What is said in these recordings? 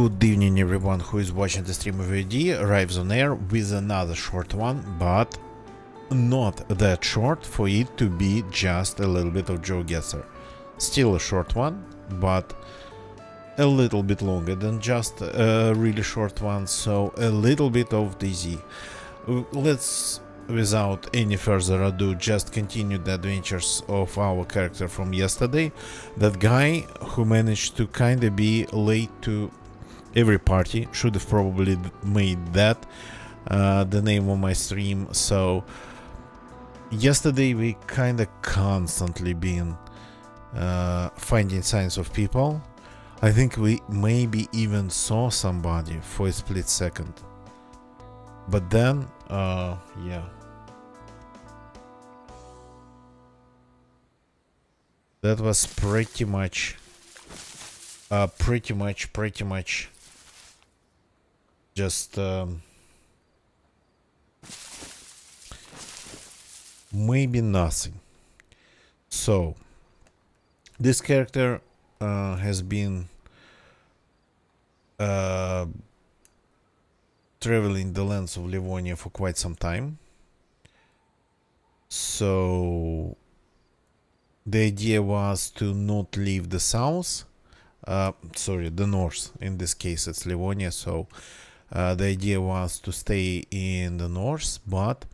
Good evening everyone who is watching the stream of VD arrives on air with another short one, but not that short for it to be just a little bit of Joe Gesser. Still a short one, but a little bit longer than just a really short one, so a little bit of DZ. Let's, without any further ado, just continue the adventures of our character from yesterday. That guy who managed to kinda be late to every party, should have probably made that the name of my stream. So yesterday we kinda constantly been finding signs of people. I think we maybe even saw somebody for a split second, but then yeah, that was pretty much just maybe nothing. So this character has been traveling the lands of Livonia for quite some time. So the idea was to not leave the south, sorry, the north. In this case it's Livonia, so the idea was to stay in the north, but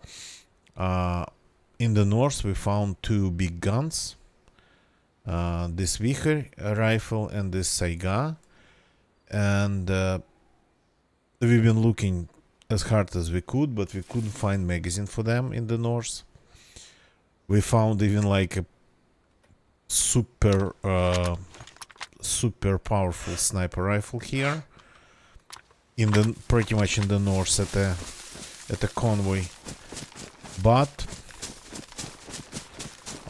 in the north we found two big guns, this Vicher rifle and this Saiga, and we've been looking as hard as we could, but we couldn't find magazine for them in the north. We found even like a super powerful sniper rifle here in the pretty much in the north at a convoy, but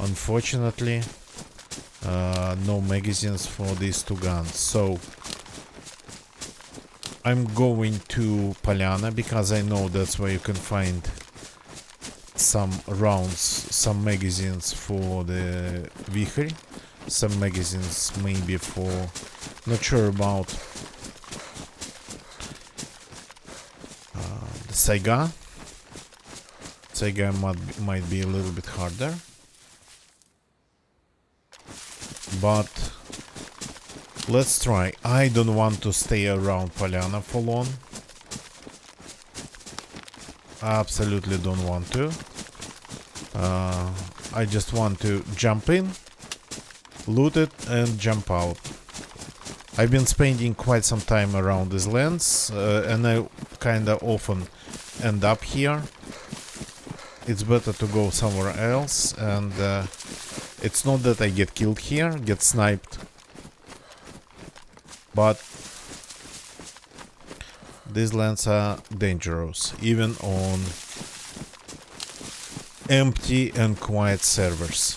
unfortunately no magazines for these two guns. So I'm going to Polyana because I know that's where you can find some rounds, some magazines for the Vicher, some magazines maybe for, not sure about the Saiga. Saiga might be a little bit harder, but let's try. I don't want to stay around Polyana for long. Absolutely don't want to. I just want to jump in, loot it, and jump out. I've been spending quite some time around these lands, and I kinda often end up here. It's better to go somewhere else, and it's not that I get killed here, get sniped, but these lands are dangerous, even on empty and quiet servers.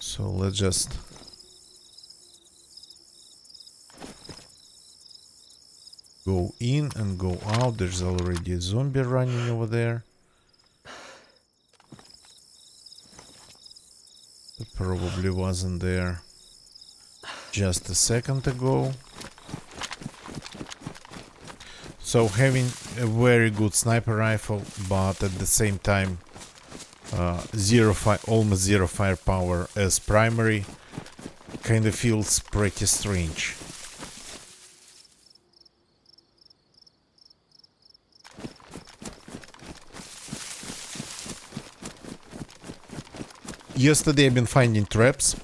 So let's just go in and go out. There's already a zombie running over there. It probably wasn't there just a second ago. So having a very good sniper rifle, but at the same time almost zero firepower as primary, kind of feels pretty strange. Yesterday I've been finding traps,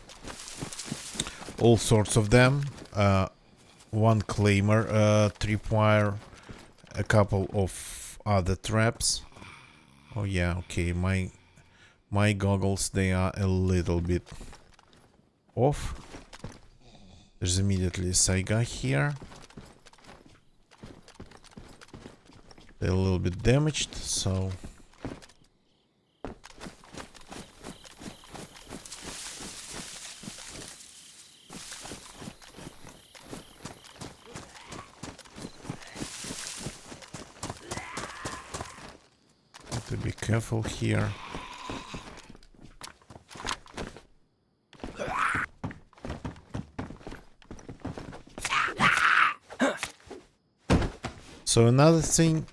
all sorts of them. One claimer tripwire, a couple of other traps. Oh yeah, okay, my goggles, they are a little bit off. There's immediately a Saiga here. They're a little bit damaged, so to be careful here. So another thing,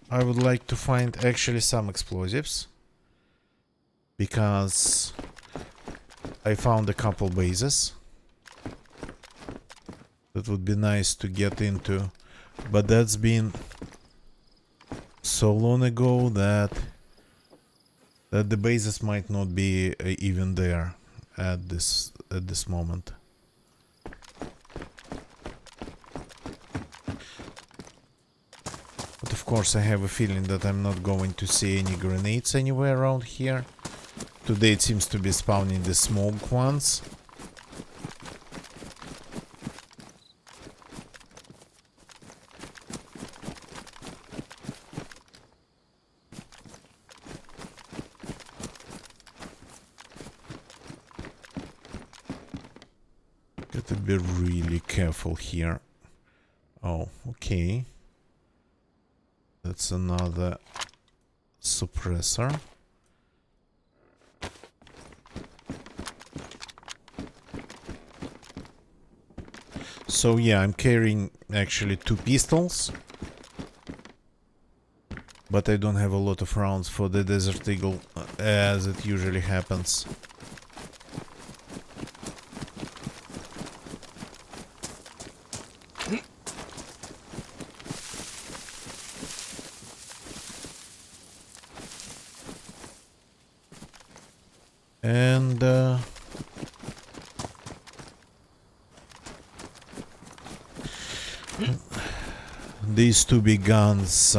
I would like to find actually some explosives, because I found a couple bases that would be nice to get into, but that's been so long ago that the bases might not be even there at this moment. But of course I have a feeling that I'm not going to see any grenades anywhere around here. Today it seems to be spawning the smoke ones. Gotta be really careful here. Oh, okay. That's another suppressor. So yeah, I'm carrying actually 2 pistols, but I don't have a lot of rounds for the Desert Eagle, as it usually happens. And these 2 big guns,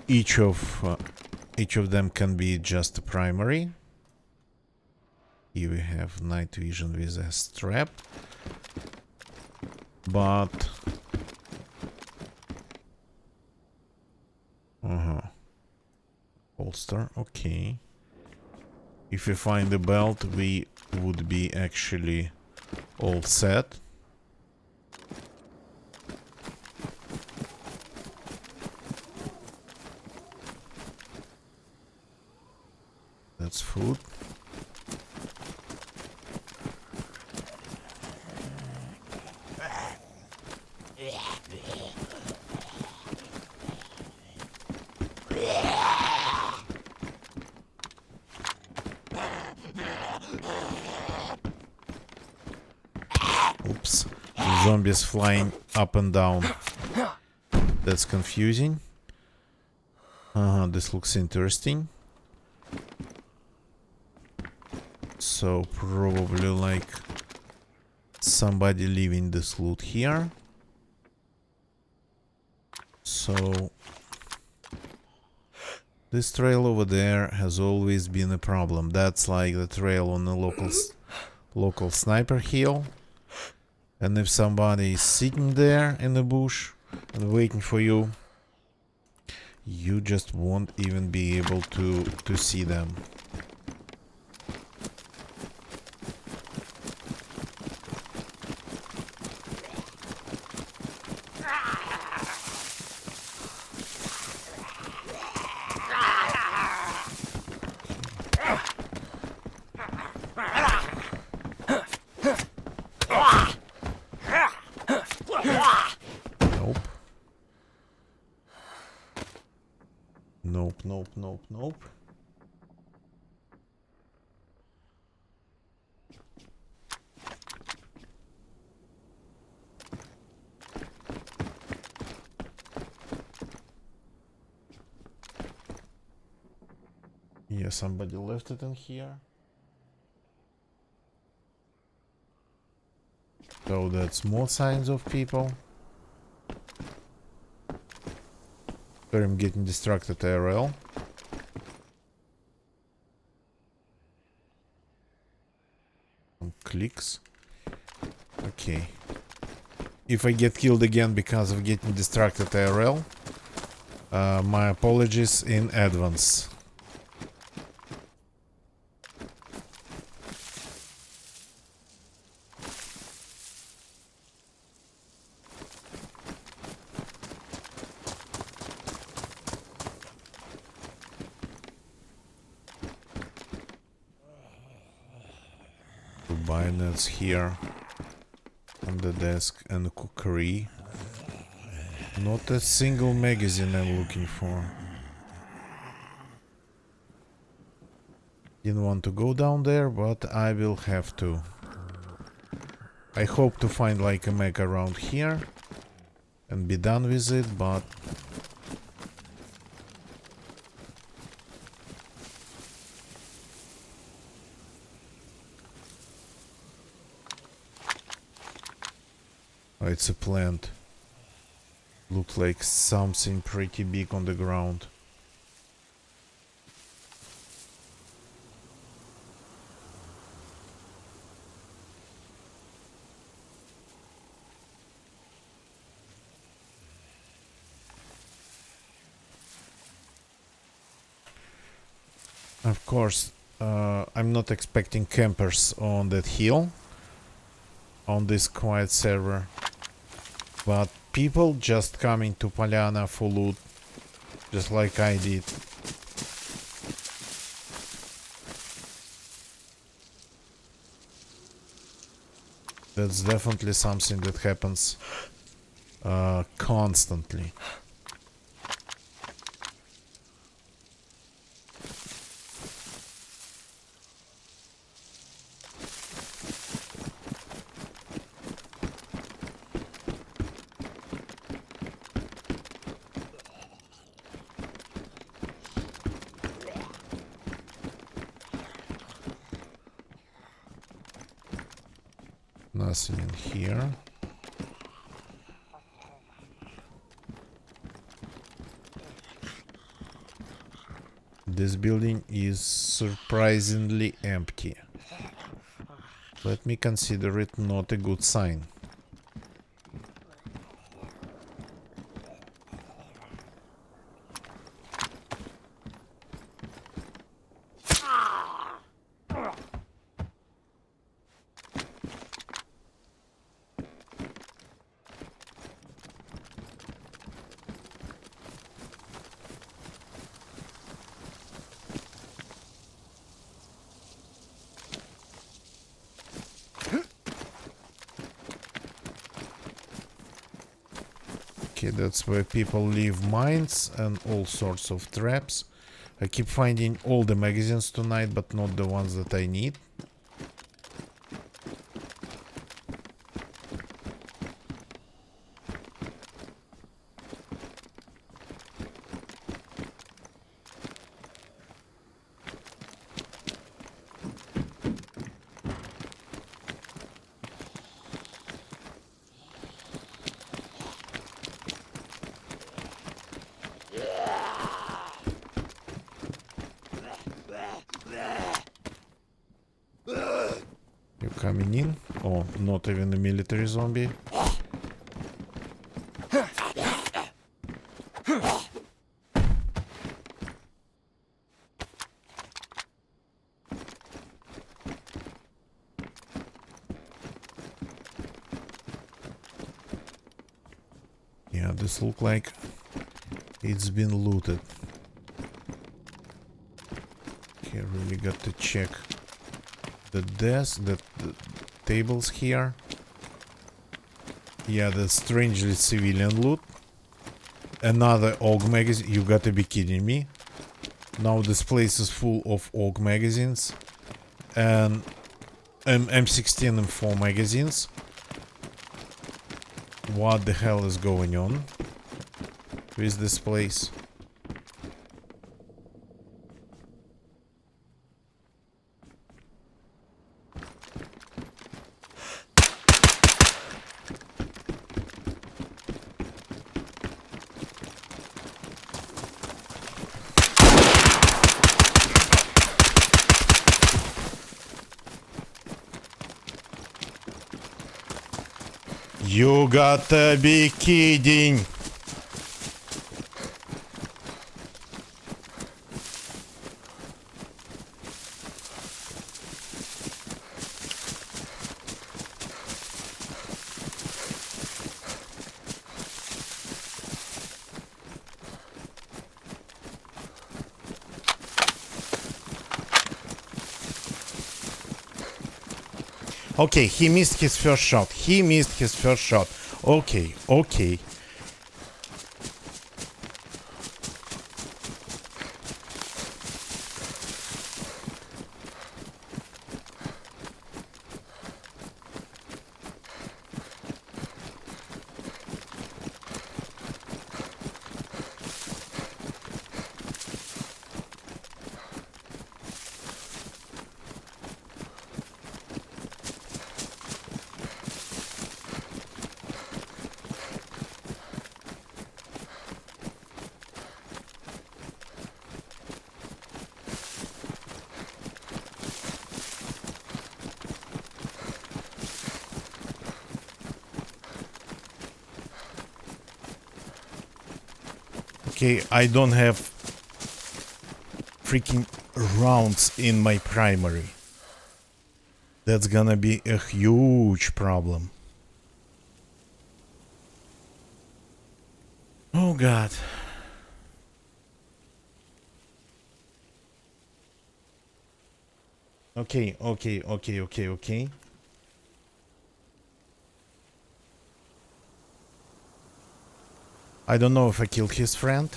each of them can be just a primary. Here we have night vision with a strap, but holster, okay. If we find the belt, we would be actually all set. That's food. Oops. Zombies flying up and down. That's confusing. This looks interesting. So probably like somebody leaving this loot here. So this trail over there has always been a problem. That's like the trail on the local sniper hill. And if somebody is sitting there in the bush and waiting for you, you just won't even be able to see them. Nope. Yeah, somebody left it in here. So that's more signs of people. Where I'm getting distracted IRL. Some clicks. Okay. If I get killed again because of getting distracted IRL, my apologies in advance. Bayonets here on the desk and cookery. Not a single magazine I'm looking for. Didn't want to go down there, but I will have to. I hope to find like a mech around here and be done with it, but oh, it's a plant. Looks like something pretty big on the ground. Of course, I'm not expecting campers on that hill on this quiet server, but people just coming to Polyana for loot, just like I did. That's definitely something that happens constantly. Nothing in here. This building is surprisingly empty. Let me consider it not a good sign. Okay, that's where people leave mines and all sorts of traps. I keep finding all the magazines tonight, but not the ones that I need. You coming in? Oh, not even a military zombie. Yeah, this look like it's been looted. Okay, really got to check the desk, the tables here. Yeah, that's strangely civilian loot. Another AUG magazine. You gotta be kidding me. Now this place is full of AUG magazines and M16 and 4 magazines. What the hell is going on with this place? You gotta be kidding! Okay, he missed his first shot. He missed his first shot. Okay, okay. Okay, I don't have freaking rounds in my primary. That's gonna be a huge problem. Oh god. Okay, okay, okay, okay, okay. I don't know if I killed his friend.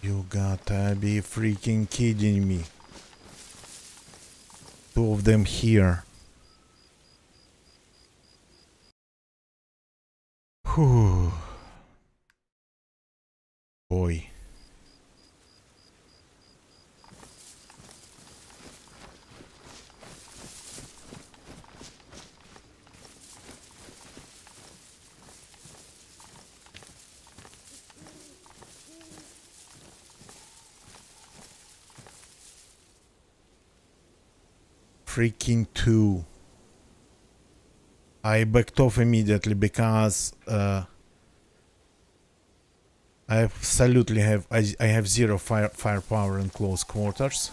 You gotta be freaking kidding me. Two of them here. Whew. Boy. Freaking two. I backed off immediately because I absolutely have I have zero firepower in close quarters.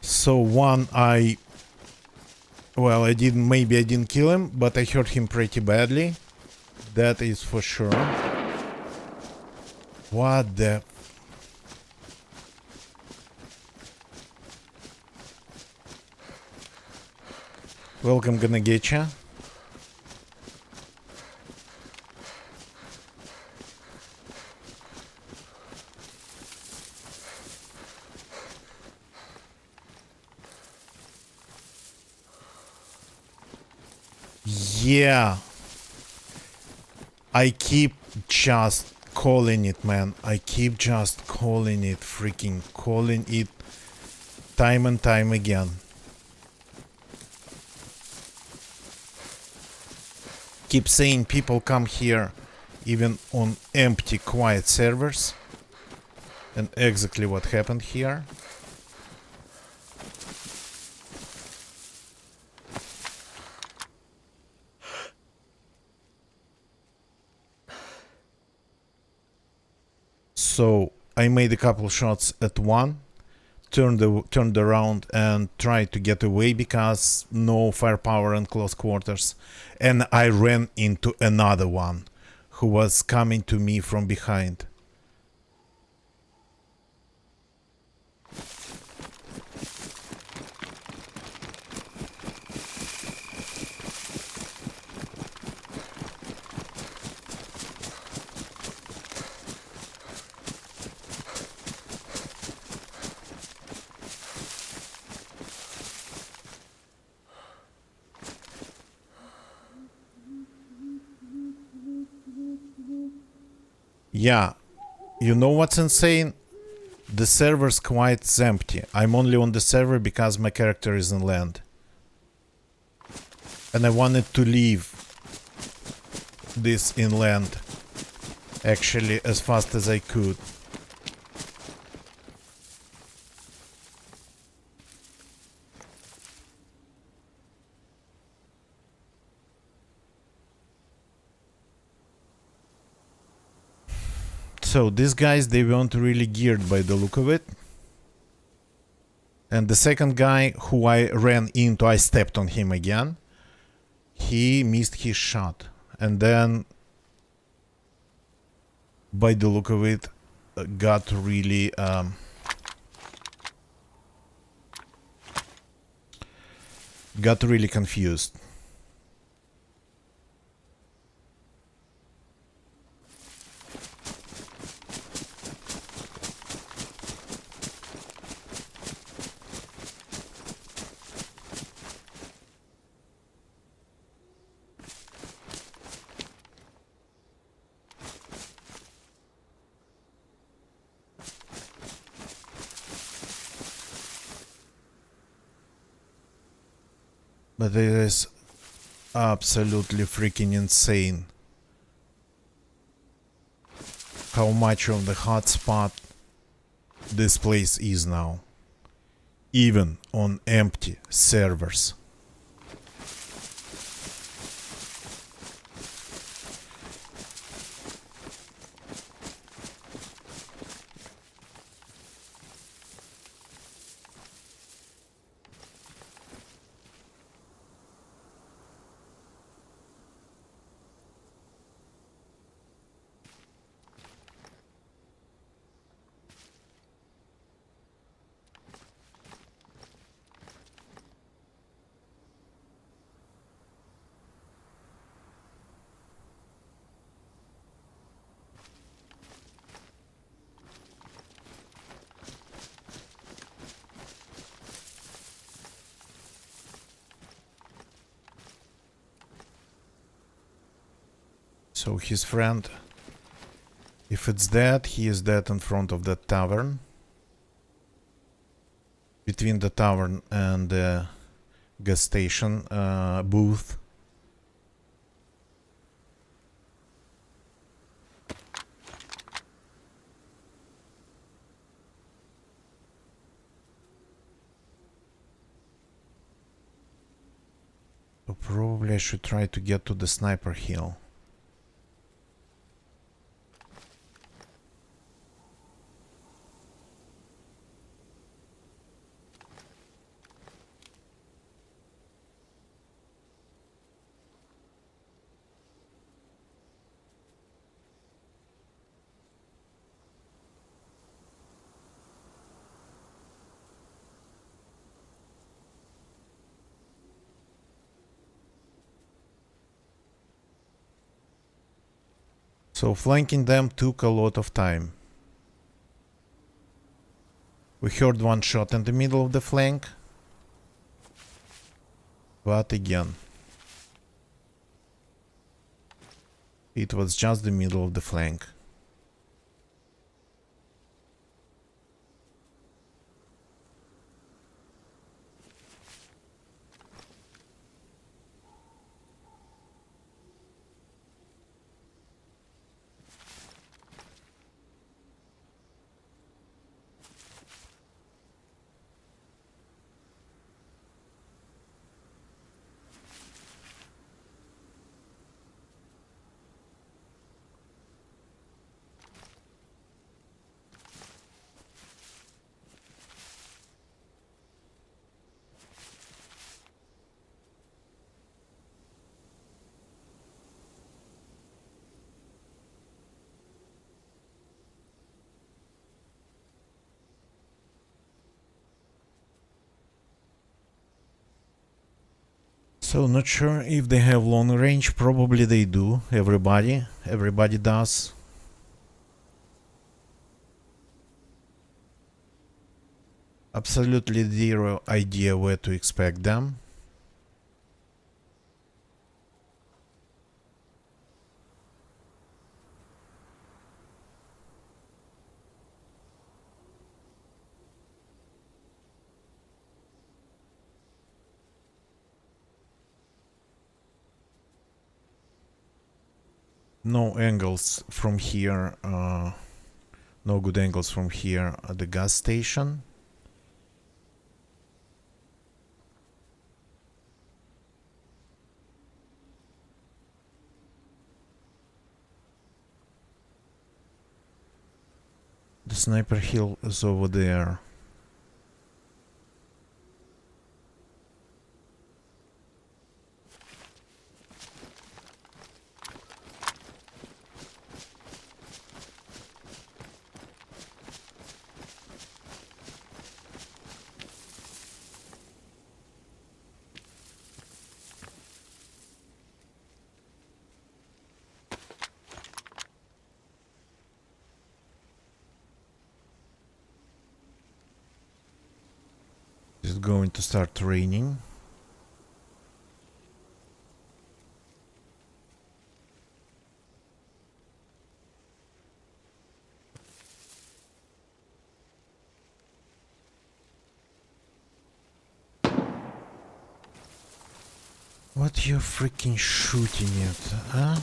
So one I didn't, maybe I didn't kill him, but I hurt him pretty badly. That is for sure. What the... Welcome, gonna get ya. Yeah. I keep just calling it, man. I keep just calling it, freaking calling it time and time again. Keep saying people come here even on empty, quiet servers. And exactly what happened here. So I made a couple shots at one, turned around and tried to get away because no firepower in close quarters, and I ran into another one who was coming to me from behind. Yeah, you know what's insane? The server's quite empty. I'm only on the server because my character is in land. And I wanted to leave this inland actually as fast as I could. So these guys, they weren't really geared by the look of it. And the second guy who I ran into, I stepped on him again. He missed his shot. And then, by the look of it, got really... got really confused. But it is absolutely freaking insane how much of the hotspot this place is now, even on empty servers. So his friend, if it's dead, he is dead in front of the tavern. Between the tavern and the gas station booth. So probably I should try to get to the sniper hill. So flanking them took a lot of time. We heard one shot in the middle of the flank. But again, it was just the middle of the flank. So not sure if they have long range, probably they do, everybody does. Absolutely zero idea where to expect them. no angles from here. No good angles from here at the gas station. The sniper hill is over there. It's going to start raining. What you freaking shooting at, huh?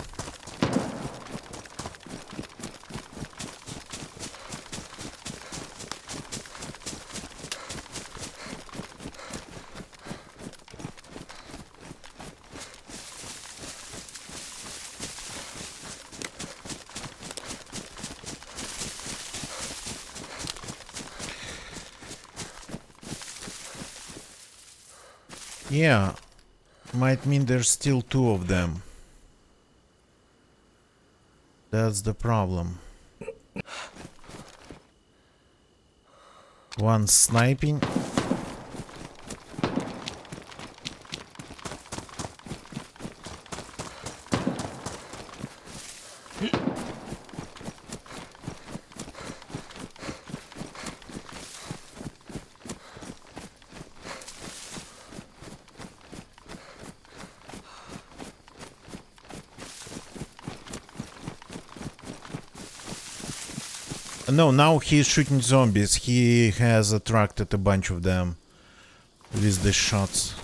Yeah, might mean there's still two of them. That's the problem. One sniping. No, now he's shooting zombies. He has attracted a bunch of them with the shots.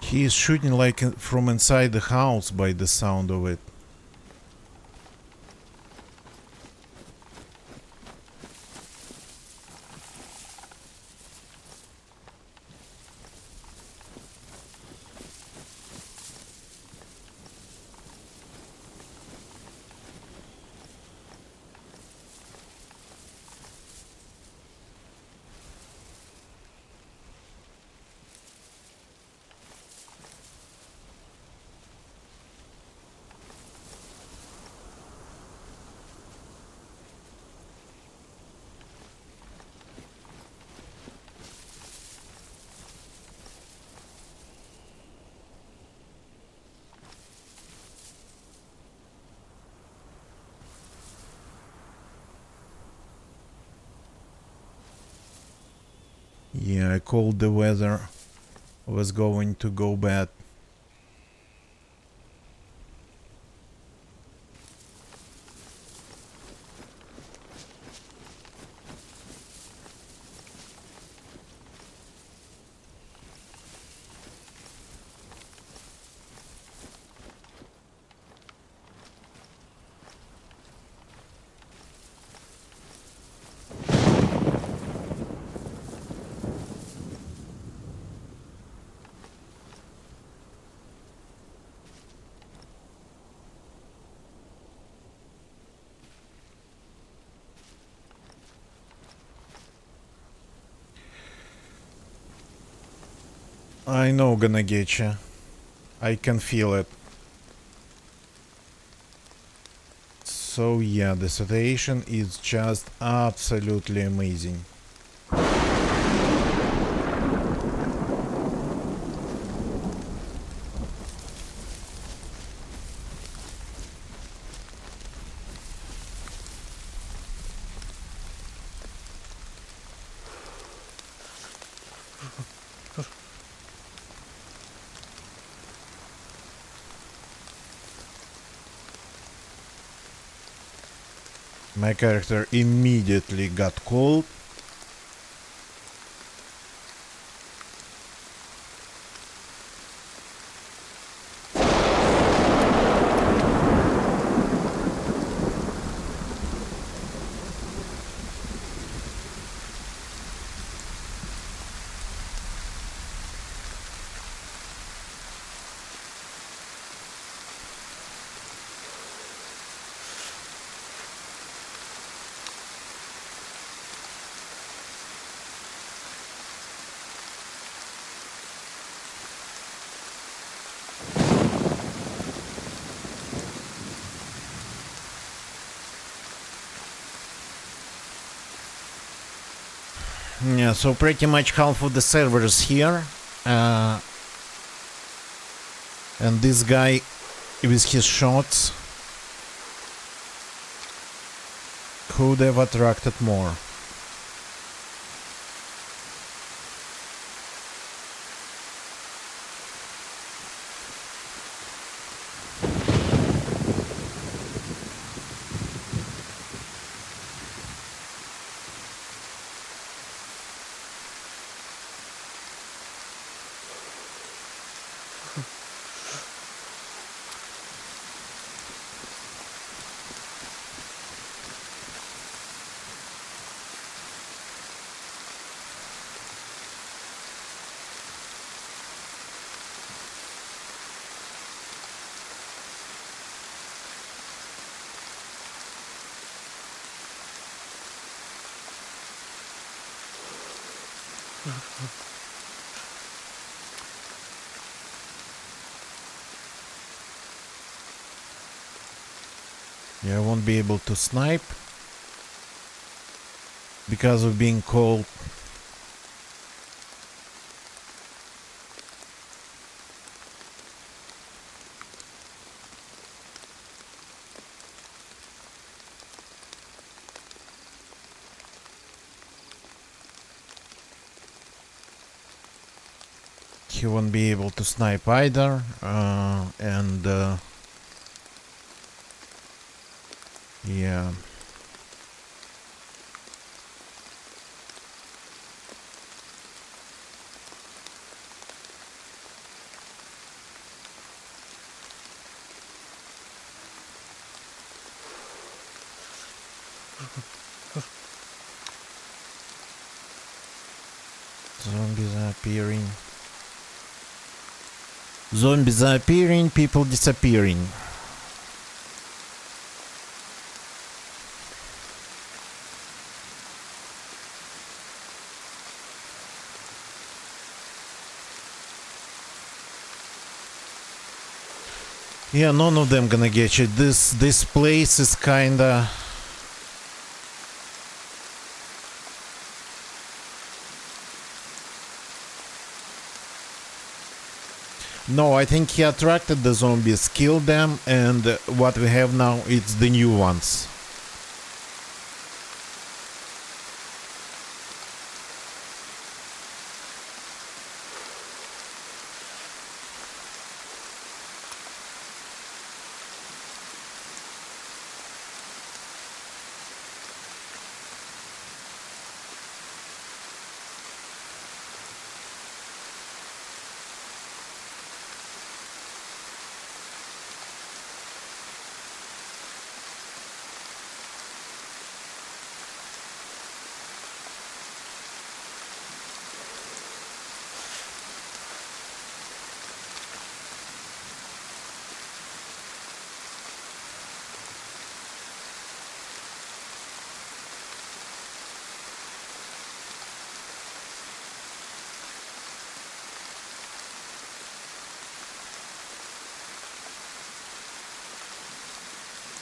He is shooting like from inside the house by the sound of it. Yeah, I called the weather was going to go bad. I know gonna get you. I can feel it. So yeah, the situation is just absolutely amazing. My character immediately got cold. Yeah, so pretty much half of the servers here. And this guy with his shots could have attracted more. Yeah, I won't be able to snipe because of being cold. He won't be able to snipe either, and yeah. Zombies are appearing. Zombies are appearing, people disappearing. Yeah, none of them gonna get you. This place is kinda... No, I think he attracted the zombies, killed them, and what we have now is the new ones.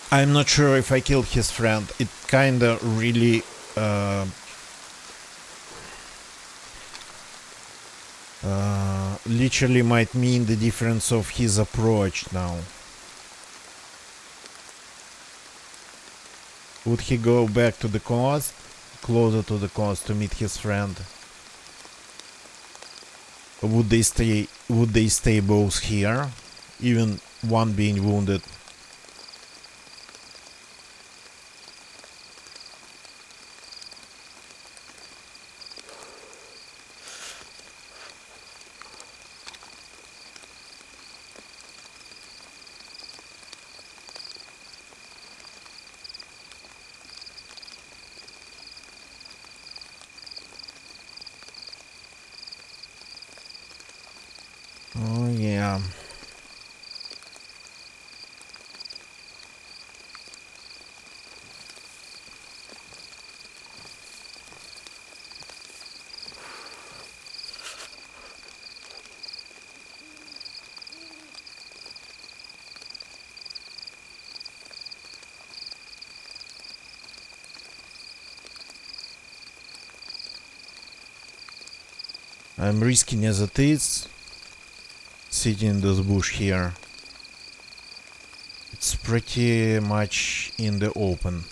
I'm not sure if I killed his friend. It kinda really literally might mean the difference of his approach now. Would he go back to the coast, closer to the coast to meet his friend? Would they stay both here, even one being wounded? Oh yeah. I'm risking as it is, sitting in this bush here. It's pretty much in the open.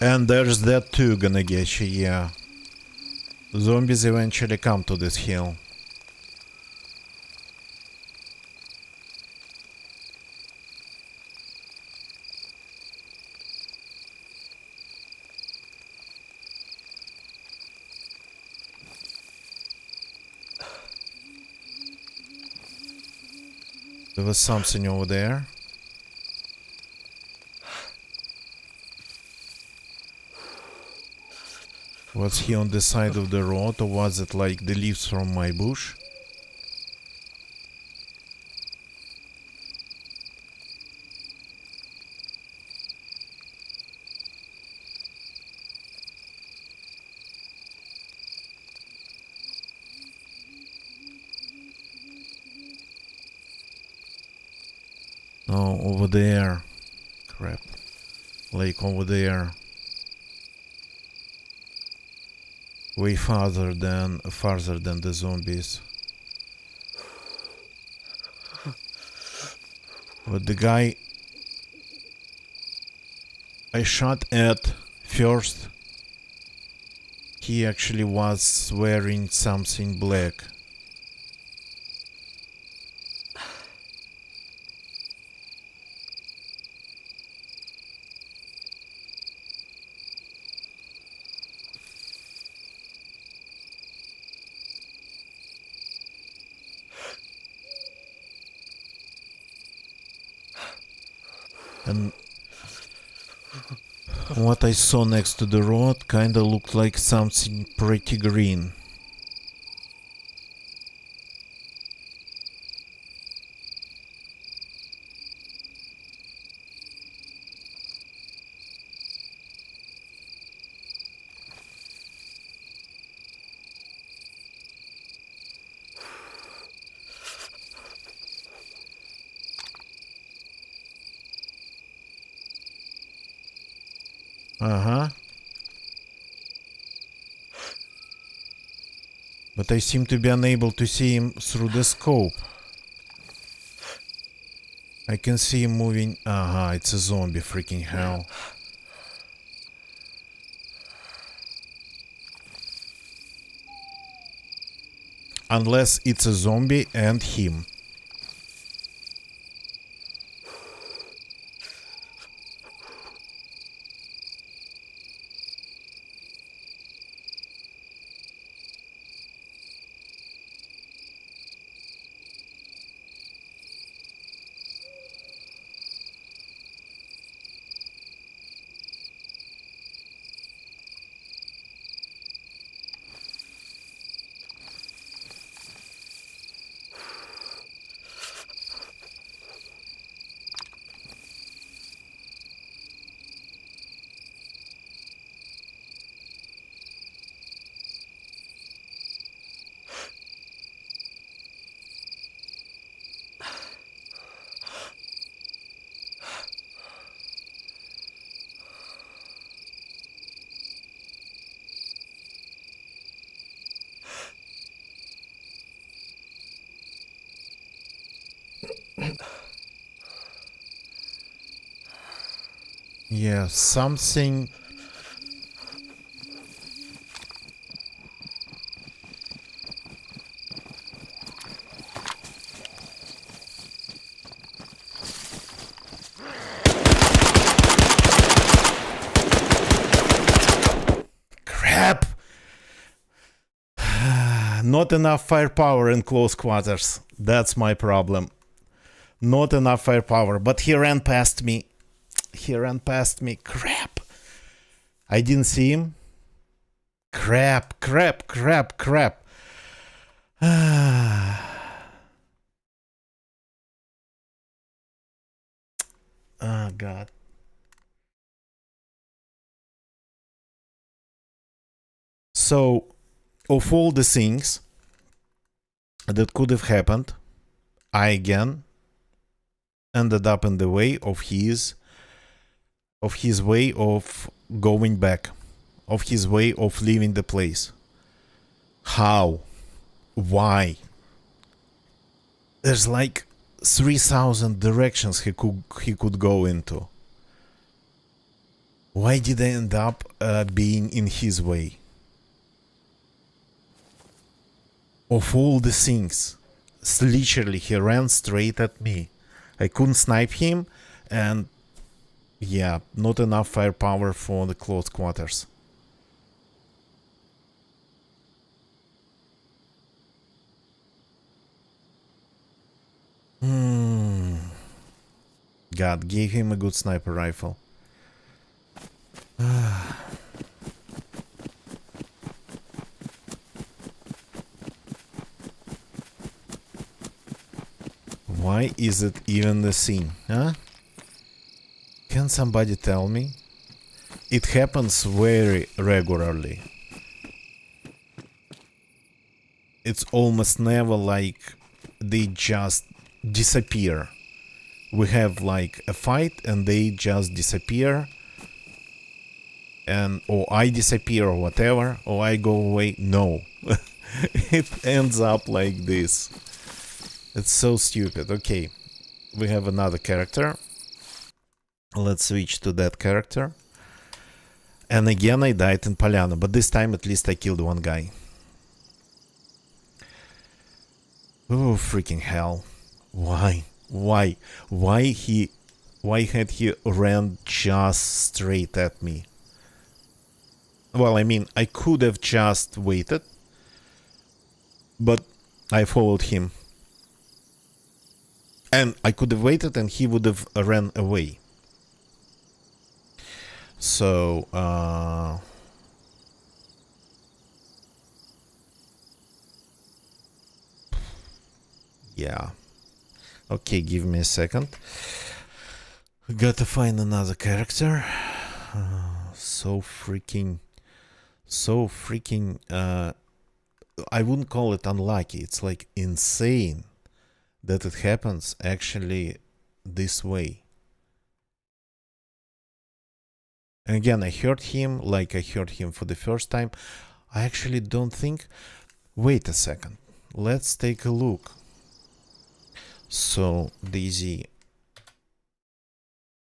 And there's that too gonna get you, yeah. Zombies eventually come to this hill. There was something over there. Was he on the side of the road, or was it like the leaves from my bush? Oh, over there. Crap. Like over there. Way farther than the zombies. But the guy I shot at first, he actually was wearing something black. And what I saw next to the road kinda looked like something pretty green. Uh-huh. But I seem to be unable to see him through the scope. I can see him moving. Uh-huh, it's a zombie, freaking hell. Unless it's a zombie and him. Yeah, something. Crap! Not enough firepower in close quarters. That's my problem. Not enough firepower. But he ran past me. He ran past me. Crap! I didn't see him. Crap, crap, crap, crap. Oh, God. So, of all the things that could have happened, I again ended up in the way of his way of going back, of his way of leaving the place. How? Why? There's like 3,000 directions he could go into. Why did I end up being in his way? Of all the things, literally he ran straight at me. I couldn't snipe him, and yeah, not enough firepower for the close quarters. God gave him a good sniper rifle. Why is it even the scene, huh? Can somebody tell me? It happens very regularly. It's almost never like they just disappear. We have like a fight and they just disappear, and or I disappear or whatever, or I go away. No. It ends up like this. It's so stupid. Okay, we have another character. Let's switch to that character. And again I died in Polyana, but this time at least I killed one guy. Oh, freaking hell. Why? Why? Why had he ran just straight at me? Well, I mean, I could have just waited, but I followed him. And I could have waited and he would have ran away. So, yeah. Okay, give me a second. Gotta find another character. So freaking, I wouldn't call it unlucky. It's like insane that it happens actually this way. And again, I heard him like I heard him for the first time. I actually don't think... Wait a second. Let's take a look. So, Daisy...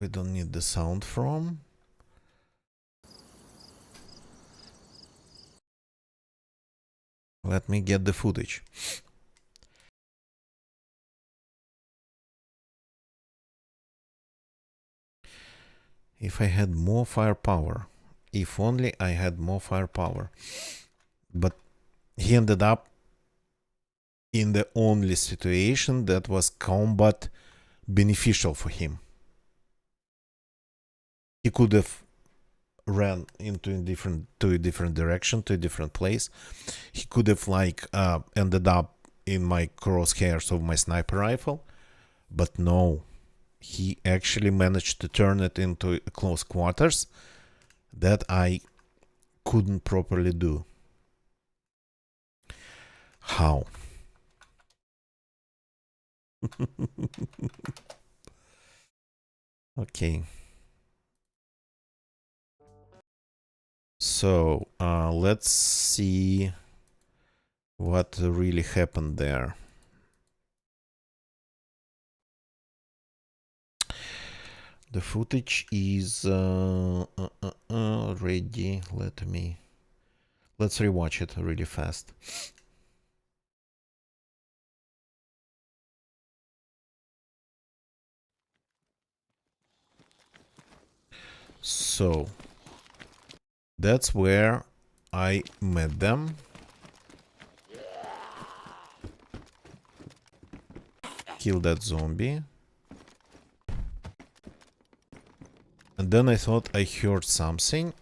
We don't need the sound from. Let me get the footage. If I had more firepower. If only I had more firepower. But he ended up in the only situation that was combat beneficial for him. He could have ran into a different direction, to a different place. He could have like ended up in my crosshairs of my sniper rifle, but no, he actually managed to turn it into close quarters that I couldn't properly do. How? Okay. So, let's see what really happened there. The footage is ready. Let's rewatch it really fast. So that's where I met them. Kill that zombie. And then I thought I heard something.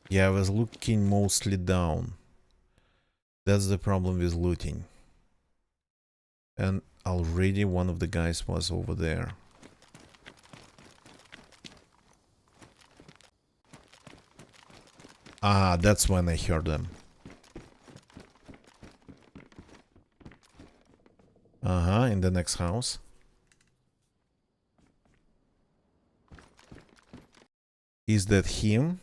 Yeah, I was looking mostly down. That's the problem with looting. And already one of the guys was over there. Ah, that's when I heard them. In the next house. Is that him?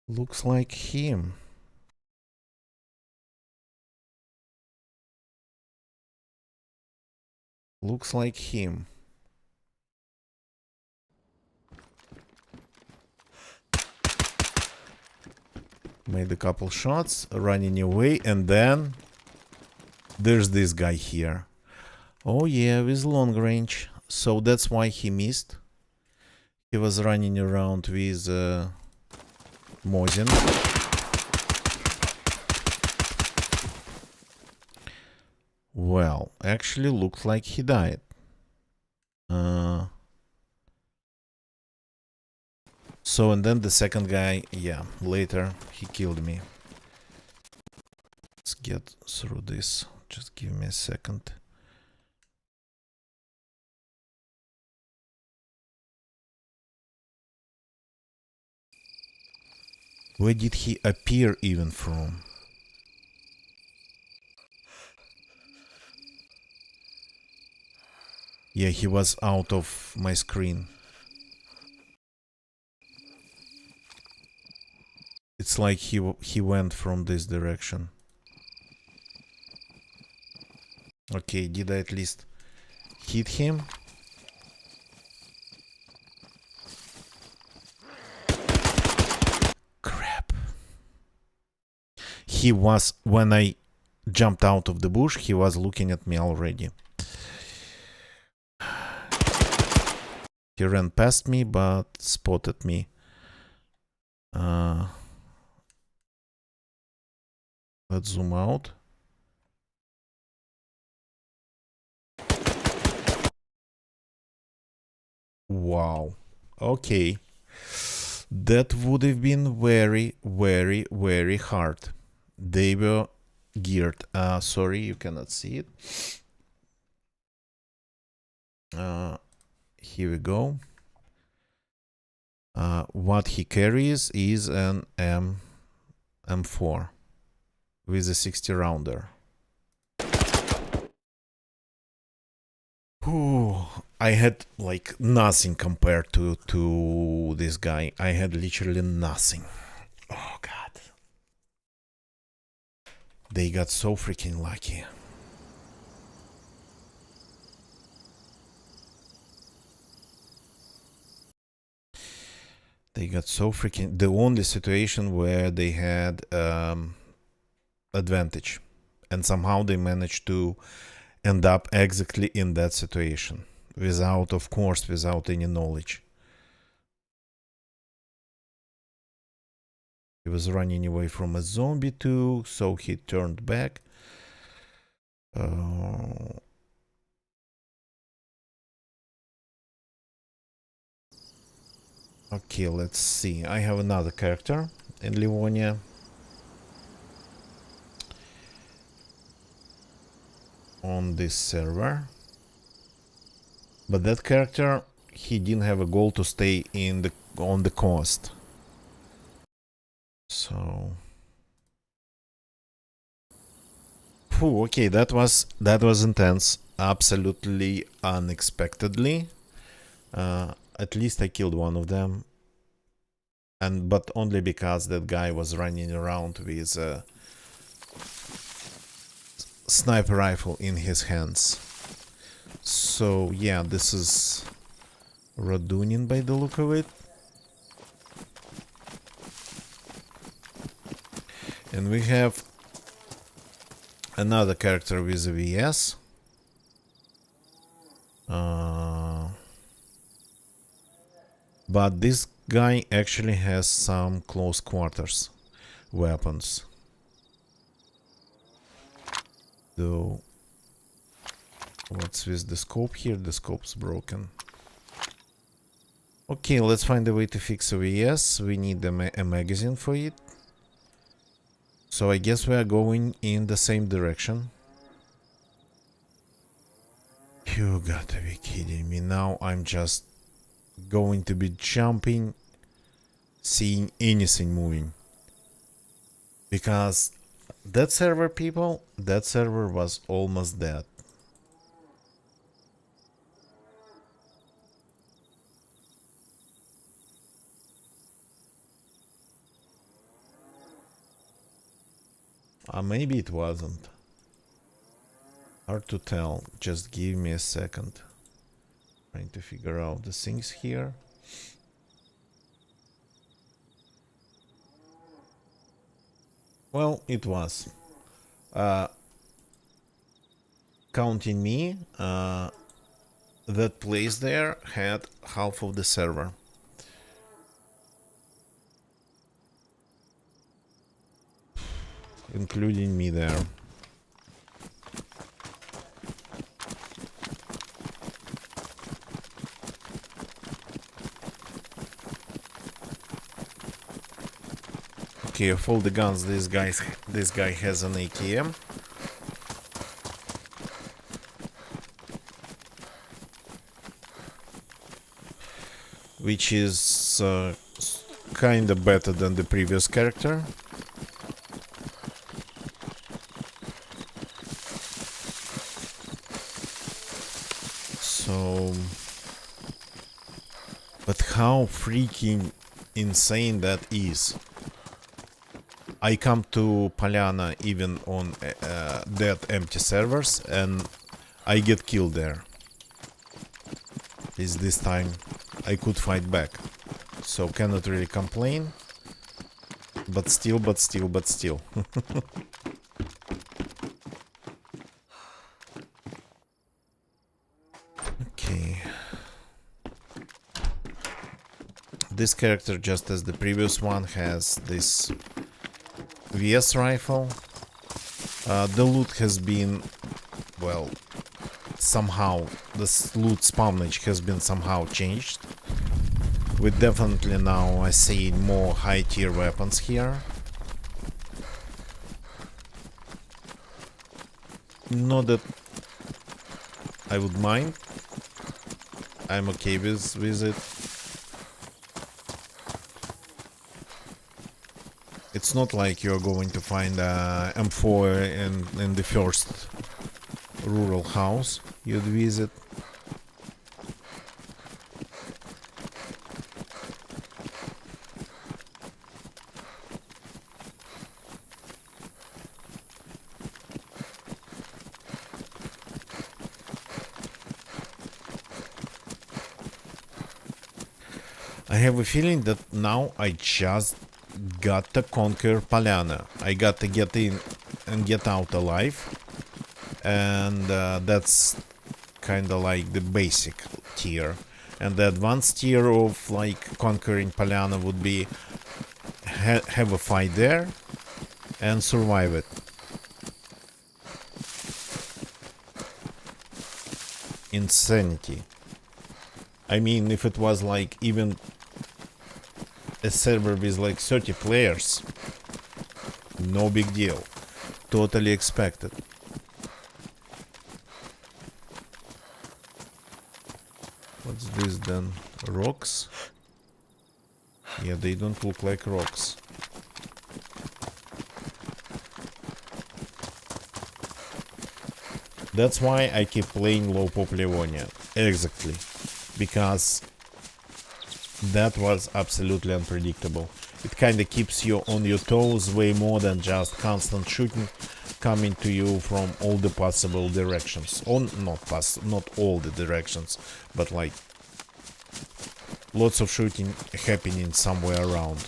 Looks like him. Looks like him. Made a couple shots, running away, and then there's this guy here. Oh yeah, with long range. So that's why he missed. He was running around with Mosin. Well, actually looked like he died. So, and then the second guy, yeah, later he killed me. Let's get through this. Just give me a second. Where did he appear even from? Yeah, he was out of my screen. It's like he went from this direction. Okay, did I at least hit him? Crap. He was, when I jumped out of the bush, he was looking at me already. He ran past me, but spotted me. Let's zoom out. Wow. Okay. That would have been very, very, very hard. They were geared. Sorry, you cannot see it. Here we go. What he carries is an M4 with a 60 rounder. Ooh, I had like nothing compared to this guy. I had literally nothing. Oh god. They got so freaking lucky. They got so freaking... The only situation where they had advantage. And somehow they managed to end up exactly in that situation. Without, of course, without any knowledge. He was running away from a zombie too, so he turned back. Okay, let's see. I have another character in Livonia. On this server. But that character, he didn't have a goal to stay in on the coast. So... Phew, okay, that was intense. Absolutely unexpectedly. At least I killed one of them. But only because that guy was running around with sniper rifle in his hands. So yeah, this is Radunin by the look of it. And we have another character with a VS. But this guy actually has some close quarters weapons. So, what's with the scope here? The scope's broken. Okay, let's find a way to fix a VS. We need a magazine for it. So I guess we are going in the same direction. You gotta be kidding me. Now I'm just going to be jumping, seeing anything moving. Because that server, people, that server was almost dead. Maybe it wasn't. Hard to tell. Just give me a second. Trying to figure out the things here. Well, it was. Counting me, that place there had half of the server. Including me there. Okay, of all the guns, this guy has an AKM. Which is kinda better than the previous character. So, but how freaking insane that is. I come to Polyana even on dead empty servers and I get killed there. Is this time I could fight back. So cannot really complain. But still. Okay. This character, just as the previous one, has this VS rifle. The loot has been, well, somehow, the loot spawnage has been somehow changed. We definitely now are seeing more high tier weapons here. Not that I would mind. I'm okay with it. It's not like you're going to find a M4 in the first rural house you'd visit. I have a feeling that now I just got to conquer Polyana. I got to get in and get out alive. And that's kind of like the basic tier. And the advanced tier of like conquering Polyana would be have a fight there and survive it. Insanity. I mean, if it was like even a server with like 30 players, no big deal. Totally expected. What's this then? Rocks? Yeah, they don't look like rocks. That's why I keep playing low pop Livonia. Exactly. Because that was absolutely unpredictable. It kinda keeps you on your toes way more than just constant shooting coming to you from all the possible directions. Or not all the directions, but like lots of shooting happening somewhere around.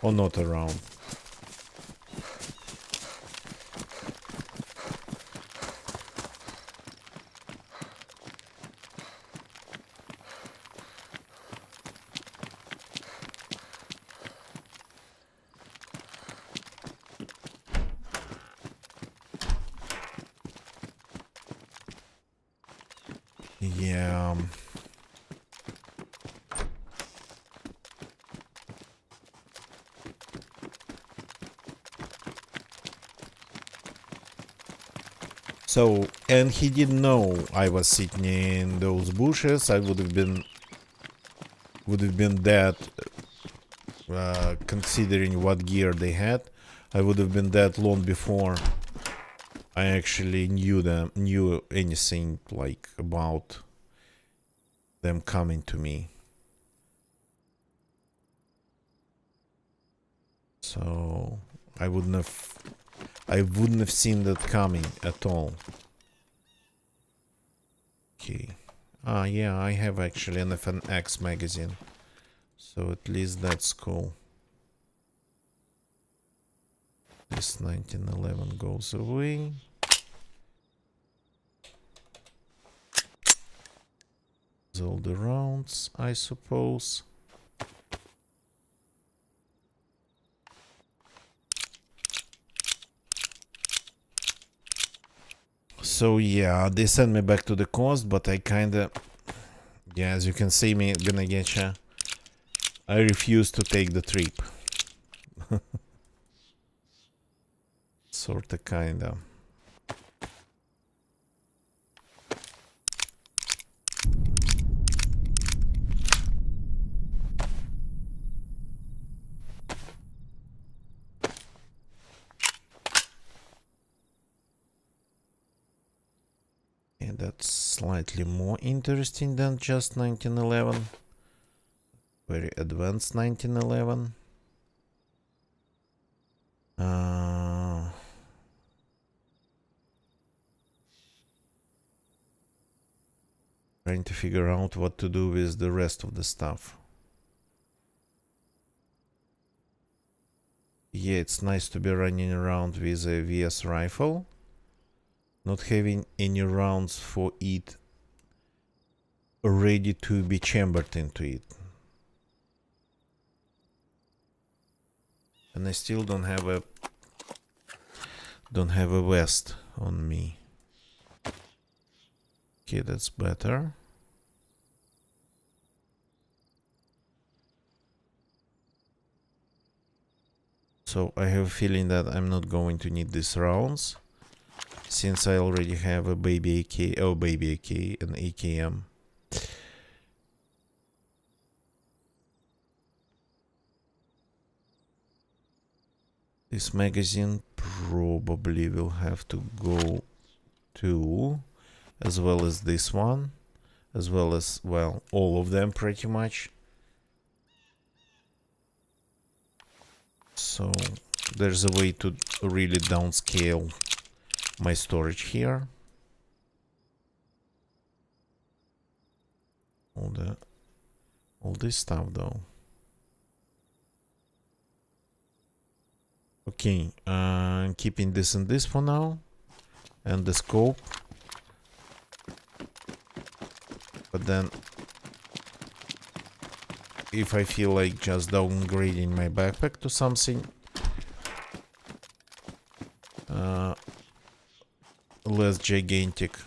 Or not around. Yeah. So, and he didn't know I was sitting in those bushes. I would have been dead, considering what gear they had. I would have been dead long before I actually knew anything like about them coming to me. So I wouldn't have seen that coming at all. Okay. Yeah, I have actually an FNX magazine. So at least that's cool. This 1911 goes away. All the rounds, I suppose. So yeah, they sent me back to the coast, but I kinda, yeah, as you can see me, gonna get ya. I refuse to take the trip. Sorta kinda. And that's slightly more interesting than just 1911. Very advanced 1911. Trying to figure out what to do with the rest of the stuff. Yeah, it's nice to be running around with a VS rifle. Not having any rounds for it ready to be chambered into it. And I still don't have a vest on me. Okay, that's better. So I have a feeling that I'm not going to need these rounds, since I already have a baby AK, an AKM. This magazine probably will have to go too, as well as this one, as well as, well, all of them pretty much. So there's a way to really downscale my storage here. All this stuff though. Okay, keeping this and this for now, and the scope. But then, if I feel like just downgrading my backpack to something less gigantic,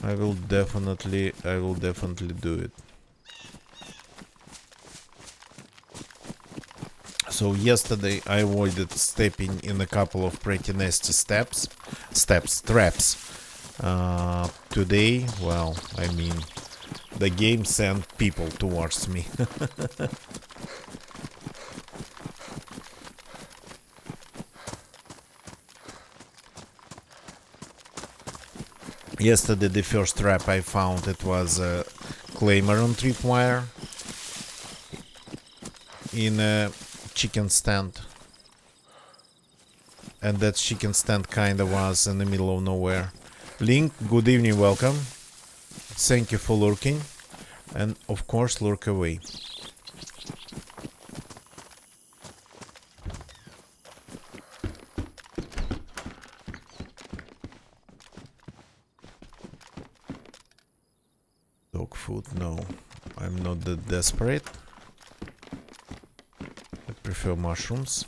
I will definitely do it. So yesterday I avoided stepping in a couple of pretty nasty traps. Today, well, I mean, the game sent people towards me. Yesterday the first trap I found, it was disclaimer on tripwire in a chicken stand. And that chicken stand kinda was in the middle of nowhere. Link, good evening, welcome. Thank you for lurking. And of course, lurk away. Dog food, no. I'm not that desperate. I prefer mushrooms.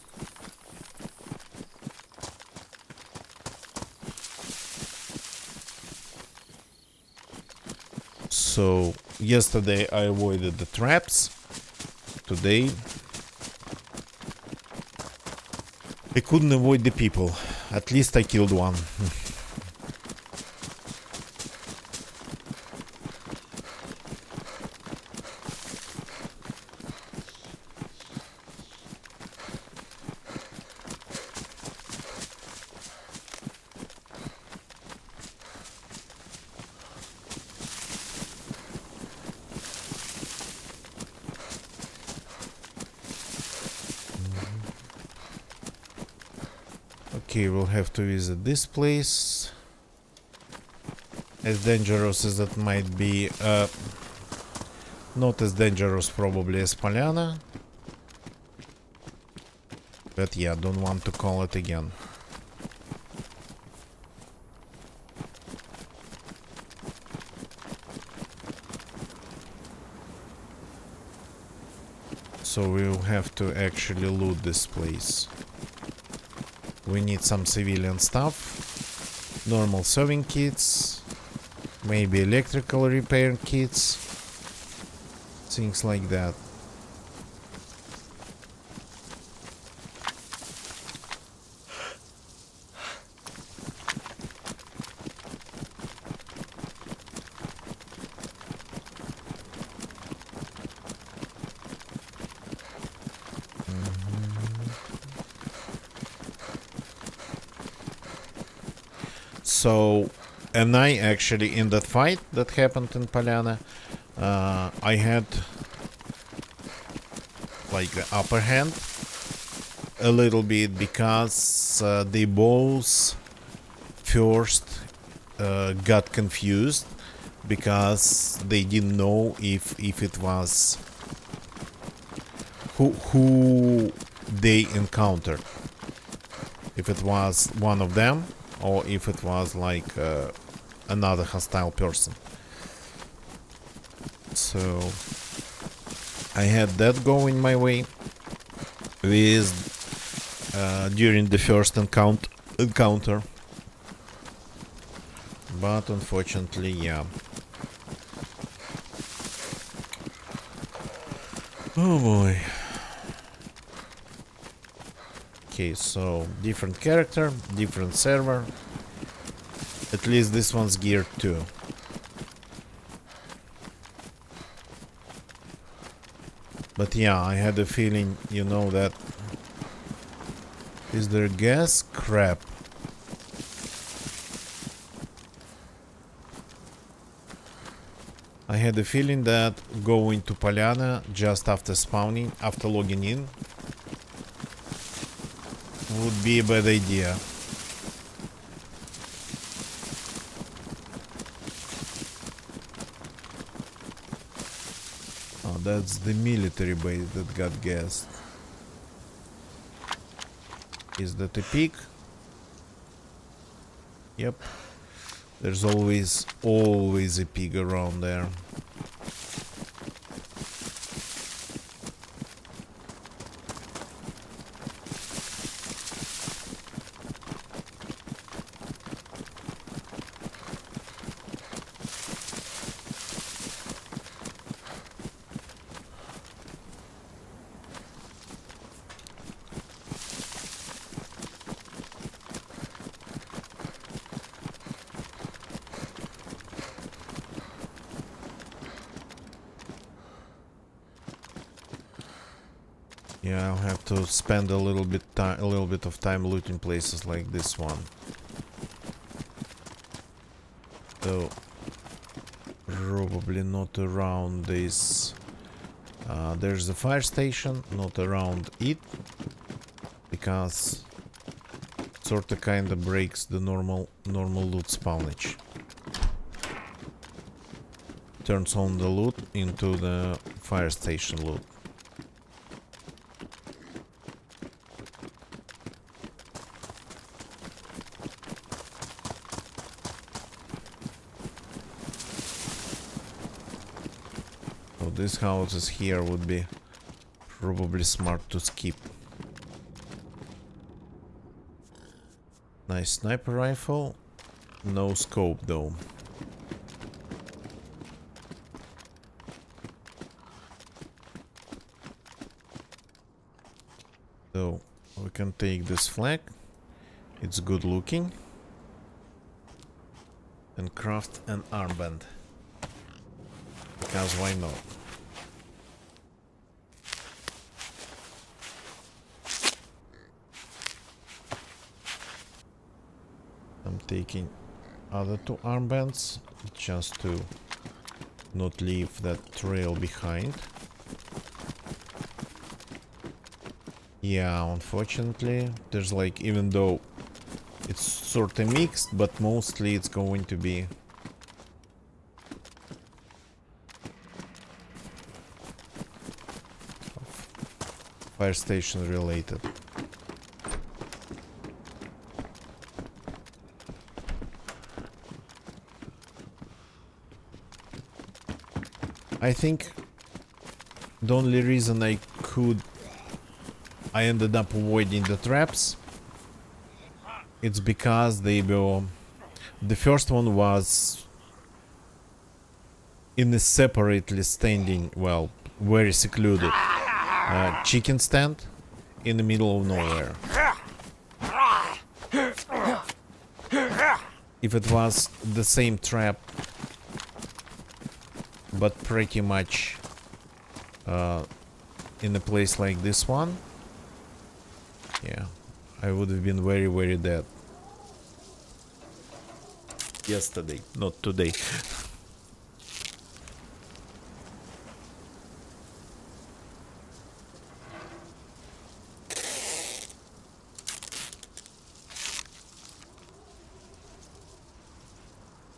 So, yesterday I avoided the traps. Today I couldn't avoid the people. At least I killed one. Okay, we'll have to visit this place. As dangerous as it might be, not as dangerous probably as Polyana. But yeah, don't want to call it again. So we'll have to actually loot this place. We need some civilian stuff, normal sewing kits, maybe electrical repair kits, things like that. So, and I actually, in that fight that happened in Polyana, I had like the upper hand a little bit because they both first got confused because they didn't know if it was who they encountered, if it was one of them or if it was like another hostile person. So I had that going my way with during the first encounter, but unfortunately, yeah. Oh boy. Okay, so different character, different server. At least this one's geared too. But yeah, I had a feeling, you know, that... Is there gas? Crap. I had a feeling that going to Polyana just after spawning, after logging in, would be a bad idea. Oh, that's the military base that got gassed. Is that a pig? Yep. There's always a pig around there. Yeah, I'll have to spend a little bit of time looting places like this one. So Probably not around this. There's the fire station, not around it, because sorta kinda breaks the normal loot spawnage. Turns on the loot into the fire station loot. So these houses here would be probably smart to skip. Nice sniper rifle. No scope though. So we can take this flag. It's good looking. And craft an armband. Because why not? I'm taking other two armbands just to not leave that trail behind. Yeah, unfortunately, there's like, even though it's sort of mixed, but mostly it's going to be fire station related. I think the only reason I ended up avoiding the traps, it's because they were, the first one was in a separately standing, well, very secluded chicken stand in the middle of nowhere. If it was the same trap, but pretty much in a place like this one, yeah, I would have been very, very dead. Yesterday, not today.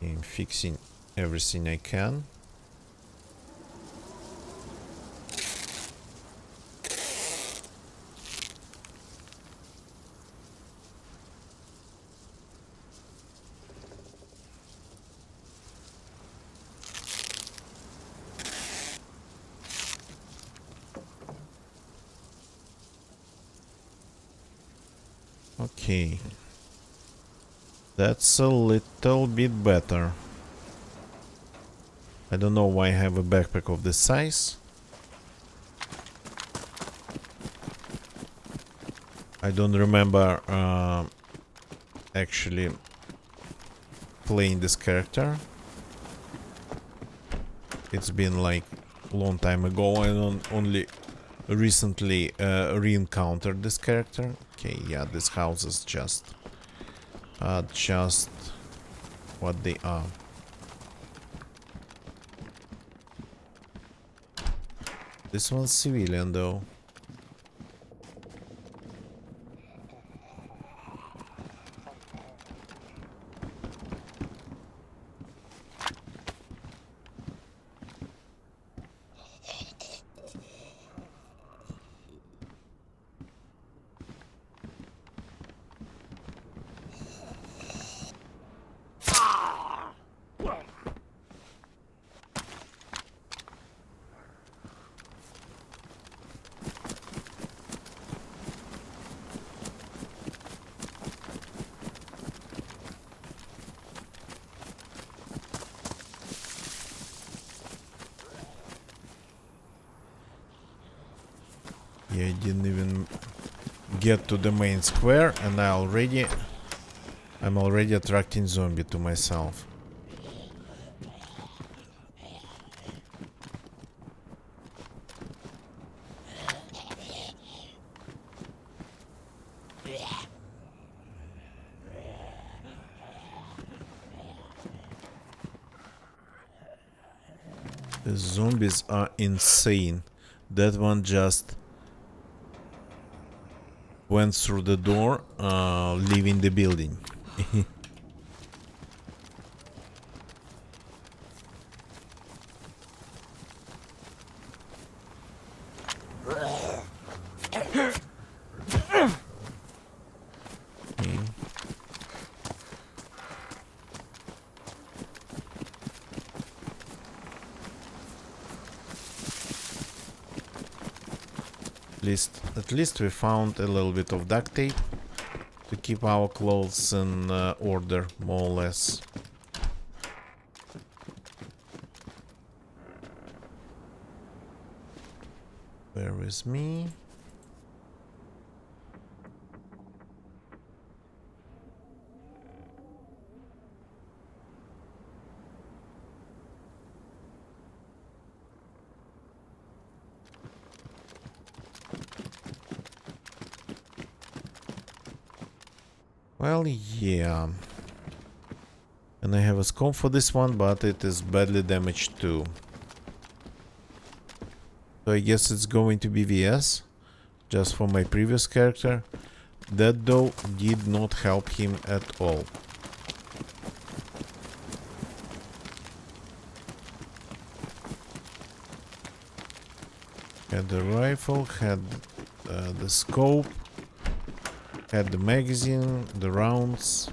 I'm fixing everything I can. Okay. That's a little bit better. I don't know why I have a backpack of this size. I don't remember actually playing this character. It's been like a long time ago. I only recently re-encountered this character. Okay, yeah, this house is just what they are. This one's civilian though. Yeah, I didn't even get to the main square and I'm already attracting zombie to myself. The zombies are insane. That one just went through the door, leaving the building. At least we found a little bit of duct tape to keep our clothes in order, more or less. Where is me? Well, yeah. And I have a scope for this one, but it is badly damaged too. So I guess it's going to be VS, just for my previous character. That though did not help him at all. Had the rifle, had the scope. Had the magazine, the rounds.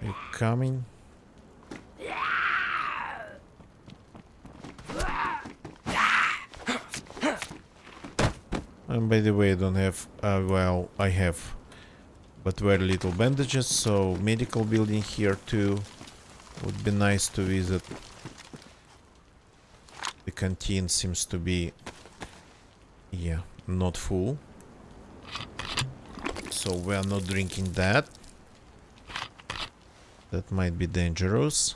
Are you coming? And by the way, I don't have, well, I have, but very little bandages, so medical building here too. Would be nice to visit. The canteen seems to be, yeah, not full. So we are not drinking that. That might be dangerous.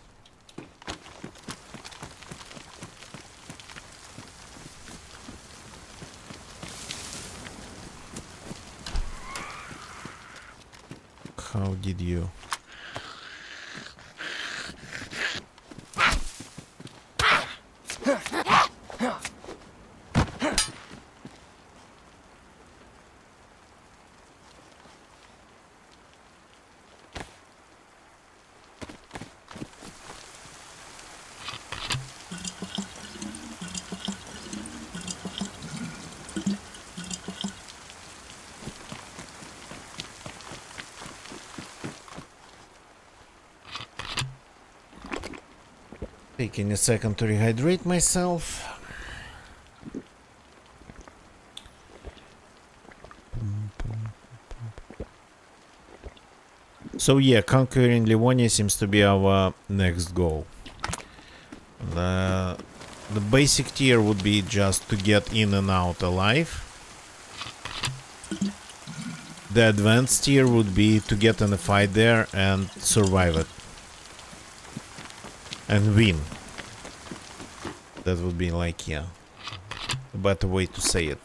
How did you? Taking a second to rehydrate myself. So yeah, conquering Livonia seems to be our next goal. The basic tier would be just to get in and out alive. The advanced tier would be to get in a fight there and survive it. And win. That would be like, yeah, a better way to say it.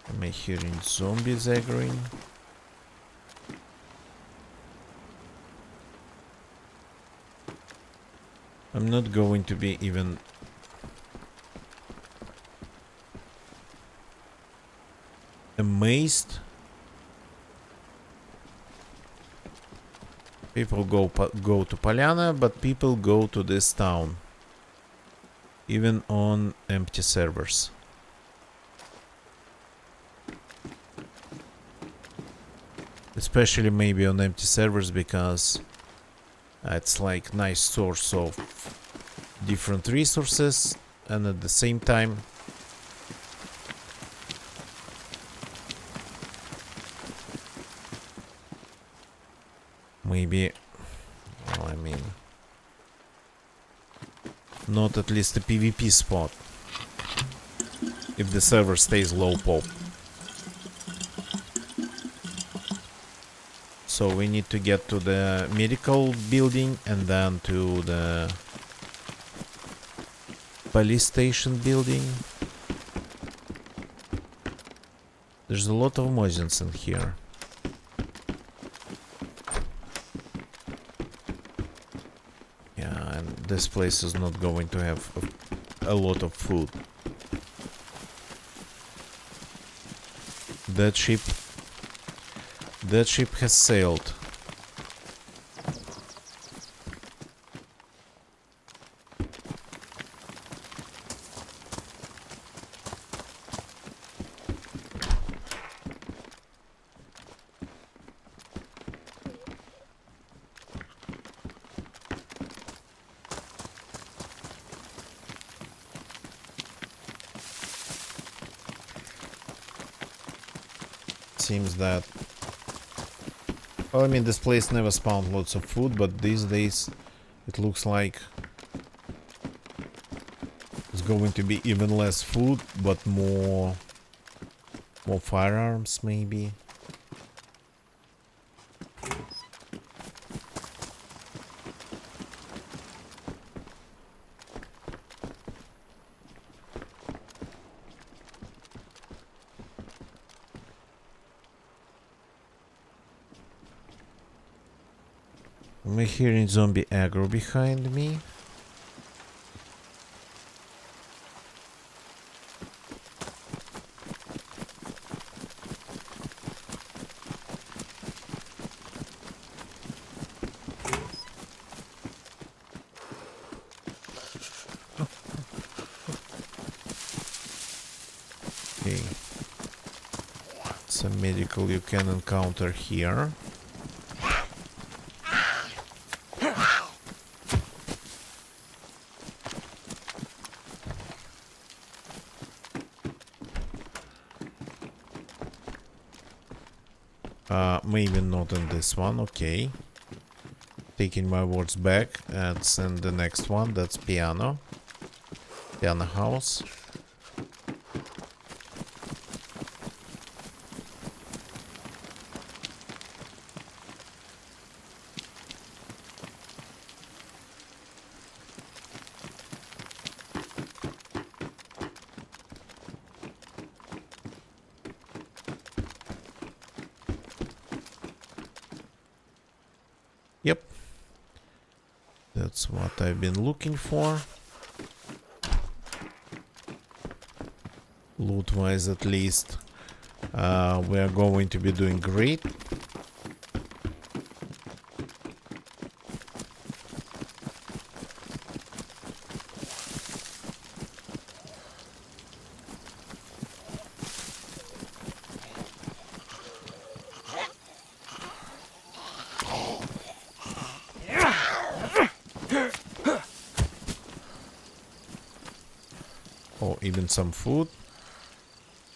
Am I hearing zombies aggroing? I'm not going to be even amazed. People go to Polyana, but people go to this town, even on empty servers. Especially maybe on empty servers, because it's like nice source of different resources, and at the same time maybe Well, I mean, not at least a PvP spot. If the server stays low pop. So we need to get to the medical building and then to the police station building. There's a lot of mojans in here. Yeah, and this place is not going to have a lot of food. That ship has sailed. Seems that, well, I mean, this place never spawned lots of food, but these days it looks like it's going to be even less food, but more firearms maybe. I'm hearing zombie aggro behind me. Okay. Some medical you can encounter here. Maybe not in this one, okay. Taking my words back, it's in the next one, that's piano. Piano house. Yep. That's what I've been looking for. Loot-wise, at least, we are going to be doing great. Oh, even some food.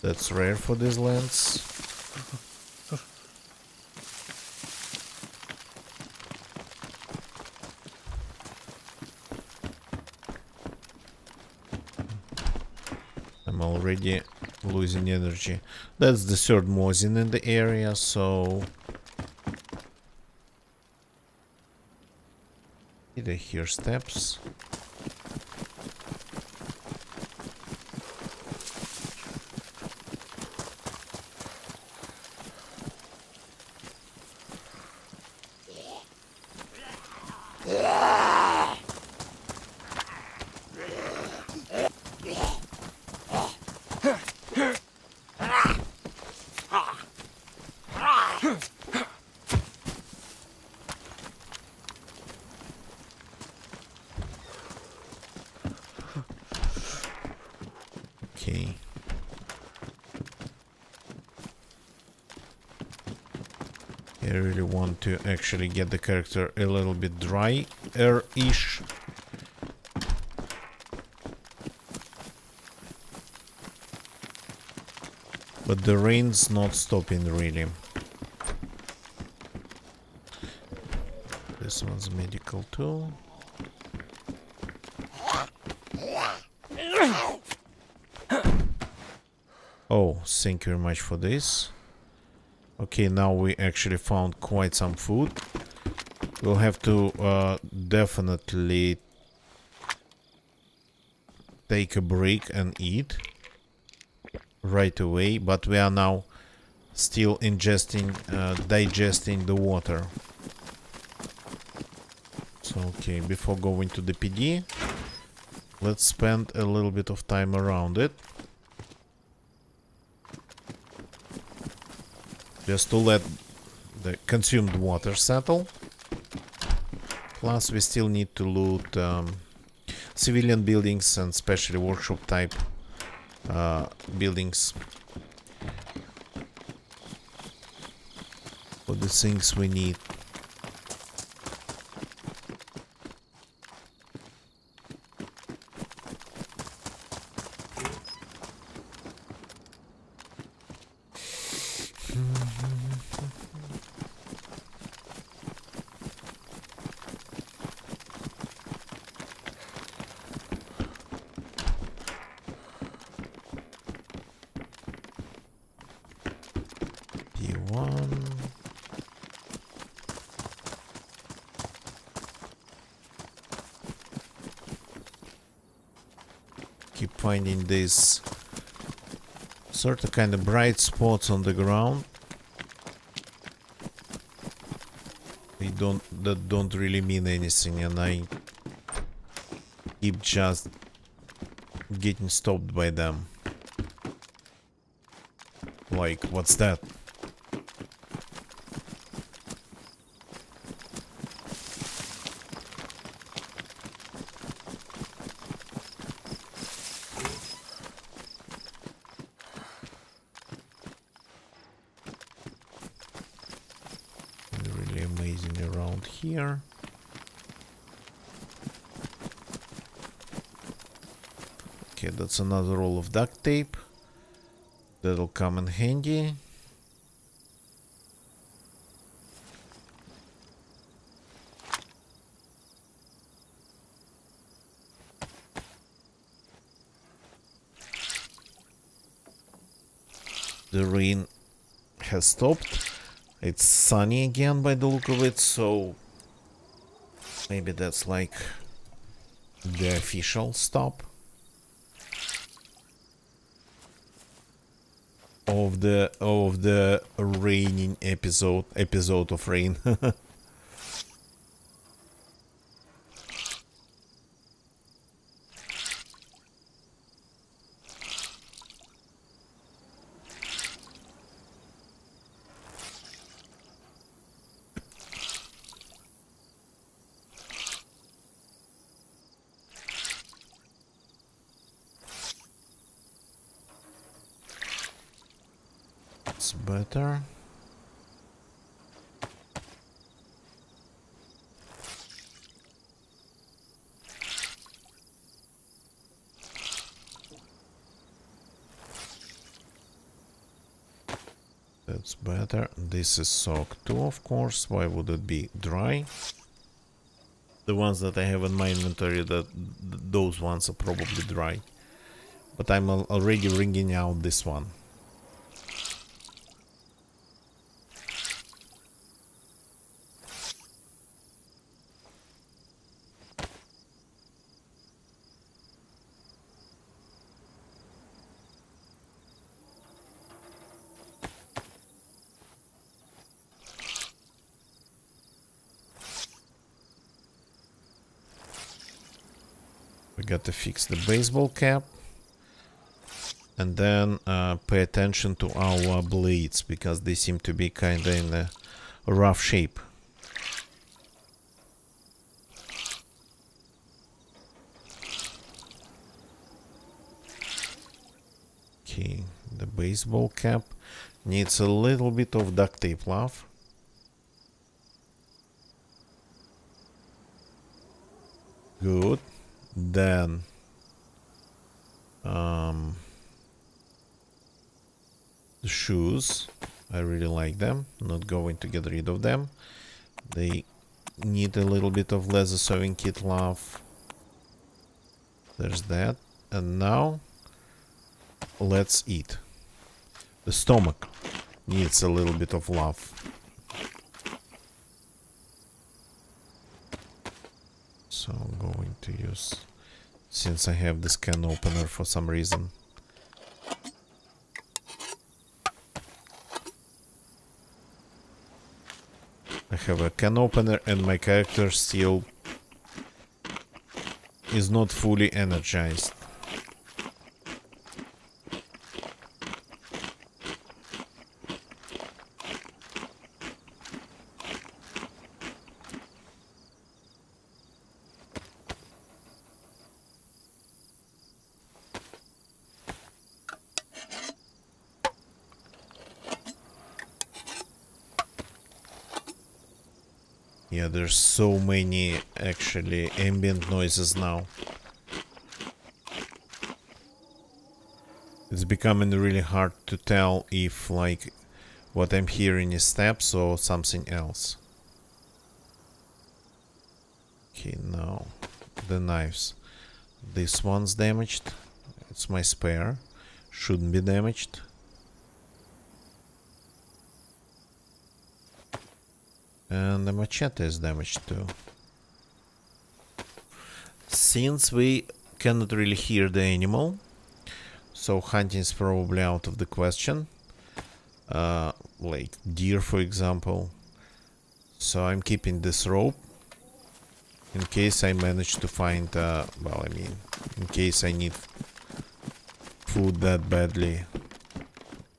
That's rare for these lands. I'm already losing energy. That's the third Mosin in the area, so... Did I hear steps? Okay. I really want to actually get the character a little bit dry-ish. But the rain's not stopping really. This one's medical too. Oh, thank you very much for this. Okay, now we actually found quite some food. We'll have to definitely take a break and eat right away, but we are now still digesting the water. So, okay, before going to the PD, let's spend a little bit of time around it. Just to let the consumed water settle. Plus, we still need to loot civilian buildings and especially workshop type buildings for the things we need. Keep finding these sort of kind of bright spots on the ground. That don't really mean anything, and I keep just getting stopped by them. Like, what's that? Really amazing around here. Okay, that's another roll of duct tape. That'll come in handy. The rain has stopped. It's sunny again by the look of it, so maybe that's like the official stop of the raining episode of rain. It's better. That's better. This is soaked too, of course. Why would it be dry? The ones that I have in my inventory, those ones are probably dry. But I'm already wringing out this one. We got to fix the baseball cap. And then pay attention to our blades, because they seem to be kinda in a rough shape. Okay, the baseball cap needs a little bit of duct tape, love. Good. Then the shoes, I really like them. Not going to get rid of them. They need a little bit of laser sewing kit love. There's that. And now let's eat. The stomach needs a little bit of love. So I'm going to use, since I have this can opener for some reason. I have a can opener and my character still is not fully energized. Yeah, there's so many actually ambient noises now. It's becoming really hard to tell if like what I'm hearing is steps or something else. Okay, now the knives. This one's damaged. It's my spare. Shouldn't be damaged. And the machete is damaged too. Since we cannot really hear the animal, so hunting is probably out of the question. Like deer, for example. So I'm keeping this rope in case I manage to find, well, I mean, in case I need food that badly.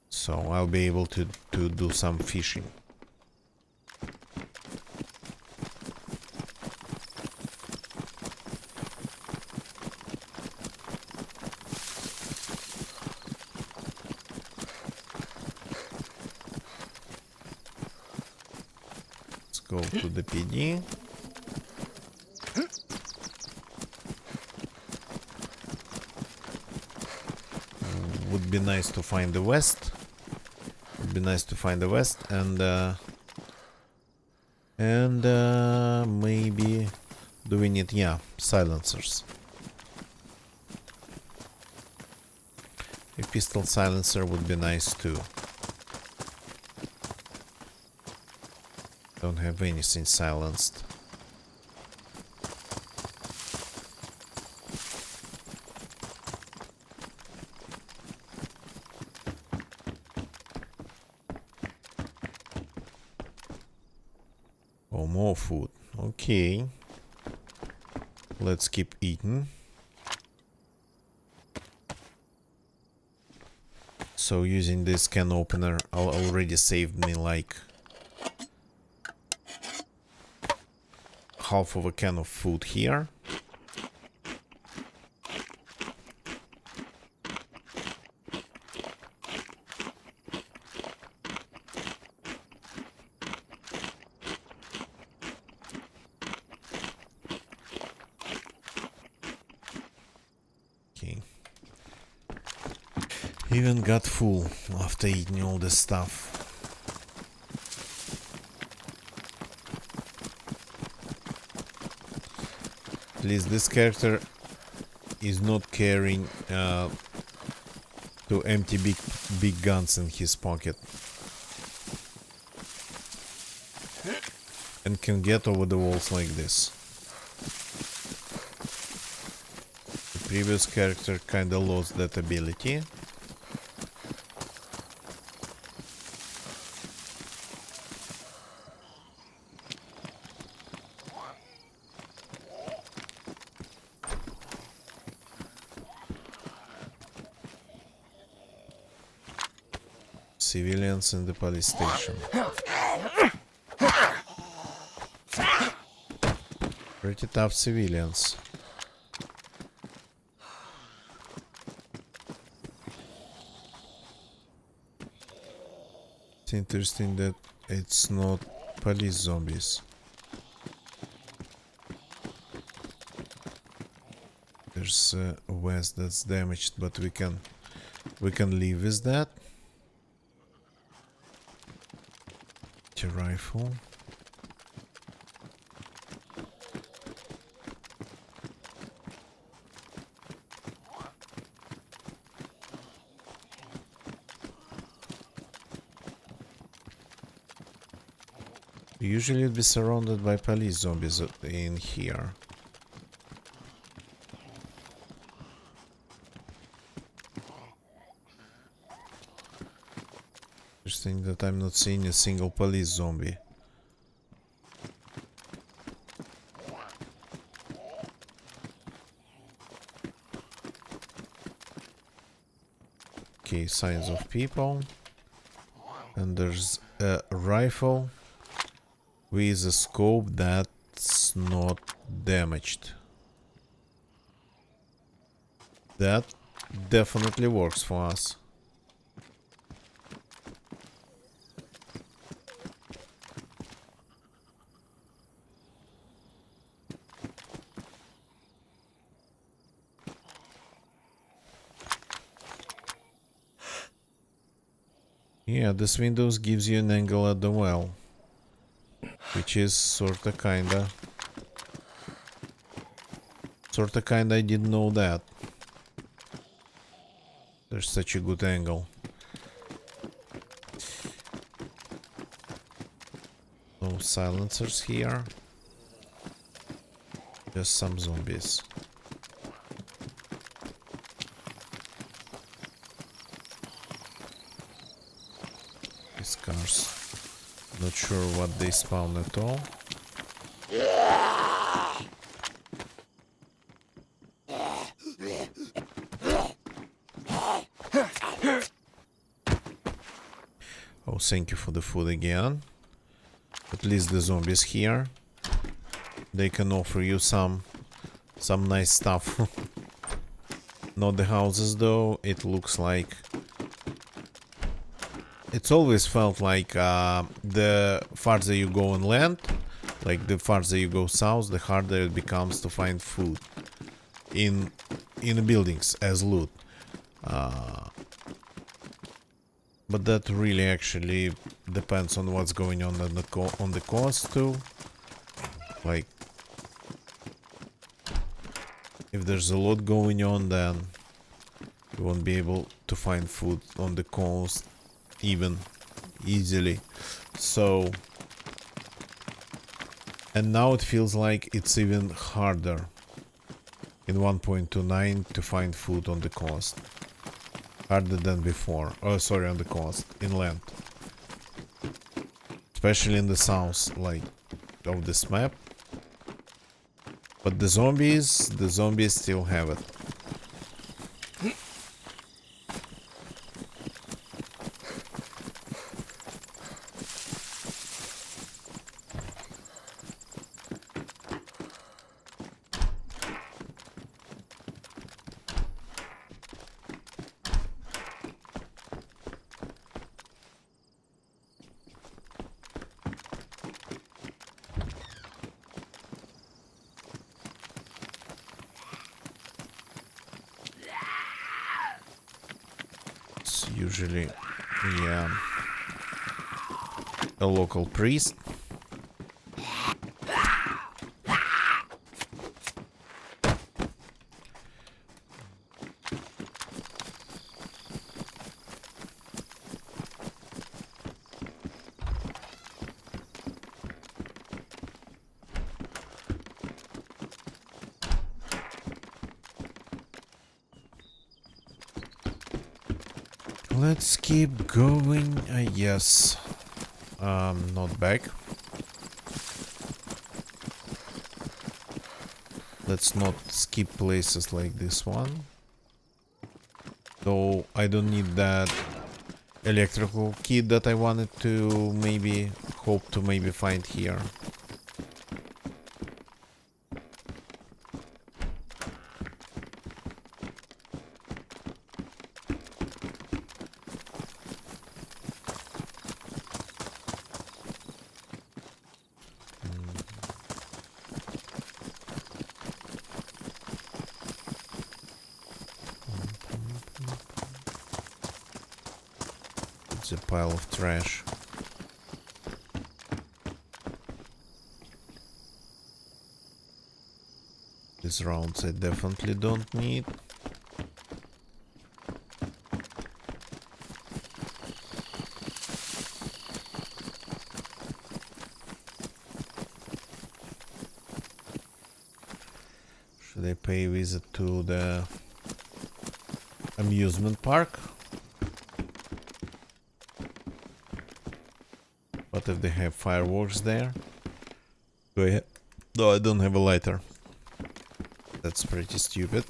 So I'll be able to do some fishing. Go to the PD. Would be nice to find the west. Would be nice to find the west and maybe do we need, yeah, silencers. A pistol silencer would be nice too. Don't have anything silenced. Oh, more food. Okay. Let's keep eating. So using this can opener already saved me like half of a can of food here. Okay. Even got full after eating all this stuff. At least this character is not carrying two empty big guns in his pocket and can get over the walls like this. The previous character kinda lost that ability. Civilians in the police station. Pretty tough civilians. It's interesting that it's not police zombies. There's a vest that's damaged, but we can live with that. Rifle. Usually you'd be surrounded by police zombies in here. Interesting that I'm not seeing a single police zombie. Okay, signs of people. And there's a rifle with a scope that's not damaged. That definitely works for us. Yeah, this windows gives you an angle at the well, which is sorta kinda I didn't know that. There's such a good angle. No silencers here. Just some zombies. These cars. Not sure what they spawn at all. Oh, thank you for the food again. At least the zombies here. They can offer you some nice stuff. Not the houses though. It looks like it's always felt like the farther you go inland, like the farther you go south, the harder it becomes to find food in the buildings as loot. But that really actually depends on what's going on the coast too. Like, if there's a lot going on, then you won't be able to find food on the coast even easily. So, and now it feels like it's even harder in 1.29 to find food on the coast. Harder than before. Oh, sorry, on the coast, inland. Especially in the south, like, of this map. But the zombies still have it. Usually, yeah, a local priest. Let's keep going. Yes. Not back. Let's not skip places like this one. Though I don't need that electrical kit that I wanted to hope to find here. A pile of trash. These rounds I definitely don't need. Should I pay a visit to the amusement park? What if they have fireworks there? Go ahead. No, I don't have a lighter. That's pretty stupid.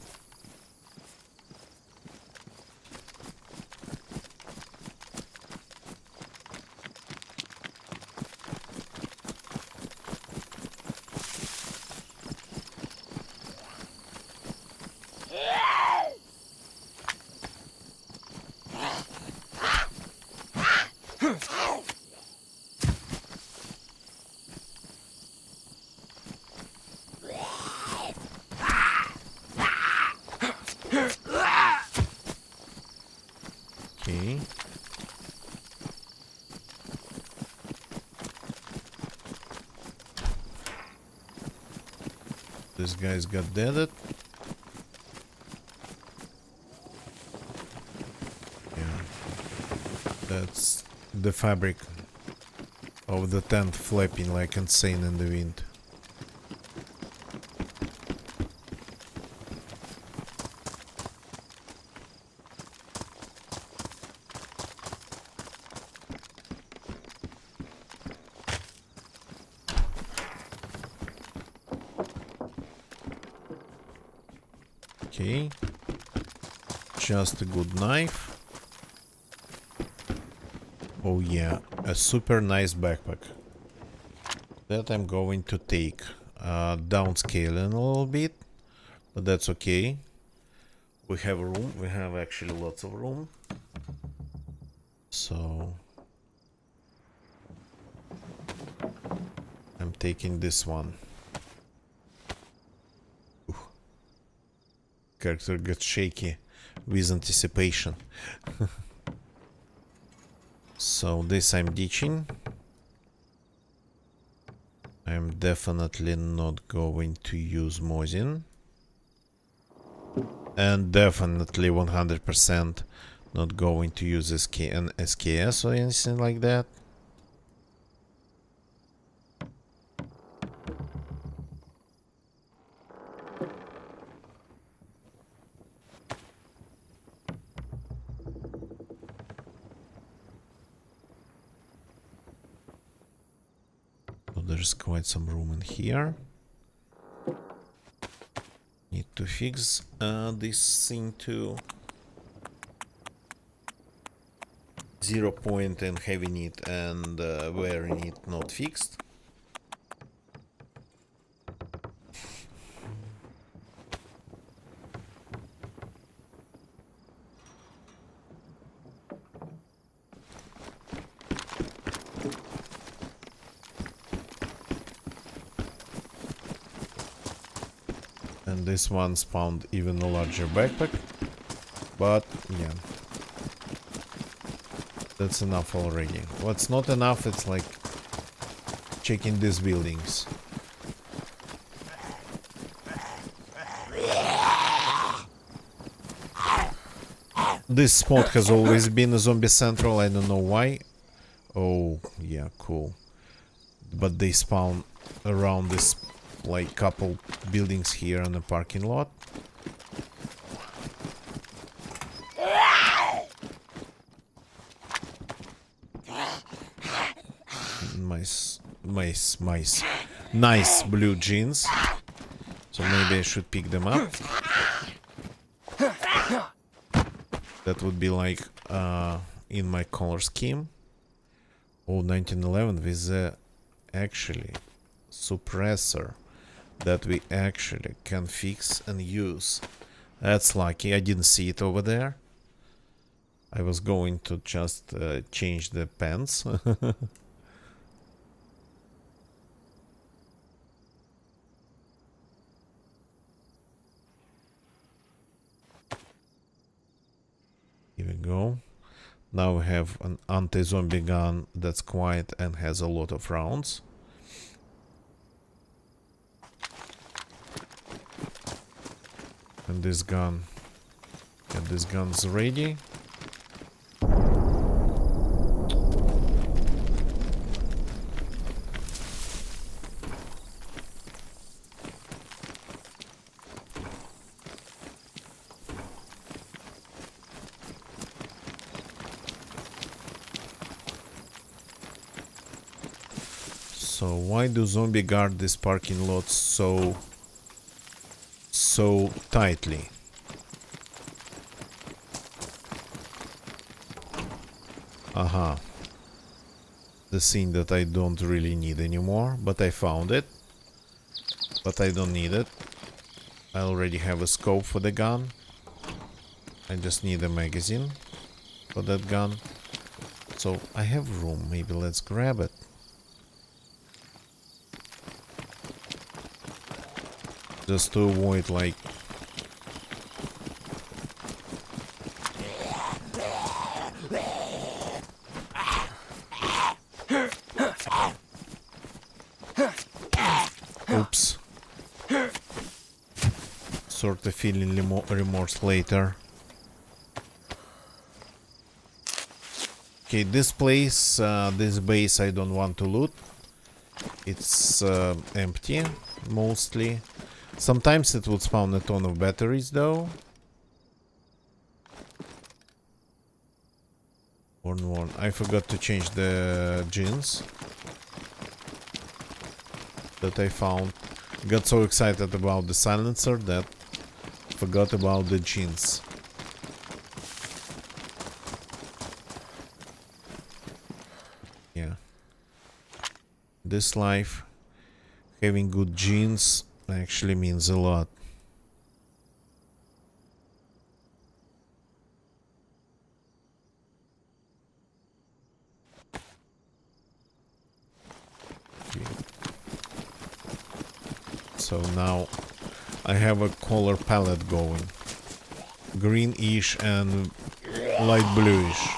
Okay. This guy's got deaded. Yeah. That's the fabric of the tent flapping like insane in the wind. Okay, just a good knife. Oh yeah, a super nice backpack that I'm going to take. Downscaling a little bit, but that's okay. We have room, we have actually lots of room. So I'm taking this one. Character got shaky with anticipation. So this I'm ditching. I'm definitely not going to use Mosin. And definitely 100% not going to use an SKS or anything like that. There's quite some room in here. Need to fix this thing to 0 point and having it and wearing it not fixed. And this one spawned even a larger backpack, but yeah, that's enough already. What's not enough, it's like checking these buildings. This spot has always been a zombie central, I don't know why. Oh yeah, cool. But they spawn around this like couple buildings here in the parking lot. Nice blue jeans. So maybe I should pick them up. That would be like in my color scheme. Oh, 1911 with the actually suppressor that we actually can fix and use. That's lucky. I didn't see it over there. I was going to just change the pants. Here we go. Now we have an anti-zombie gun that's quiet and has a lot of rounds. And this gun, and this gun's ready. So why do zombie guard this parking lot so tightly? Aha. The thing that I don't really need anymore, but I found it. But I don't need it. I already have a scope for the gun. I just need a magazine for that gun. So I have room, maybe let's grab it. Just to avoid like... Oops. Sort of feeling remorse later. Okay, this place, this base I don't want to loot. It's empty, mostly. Sometimes it would spawn a ton of batteries though. One. I forgot to change the jeans that I found. Got so excited about the silencer that forgot about the jeans. Yeah. This life, having good jeans actually means a lot. Okay. So now I have a color palette going. Greenish and light bluish.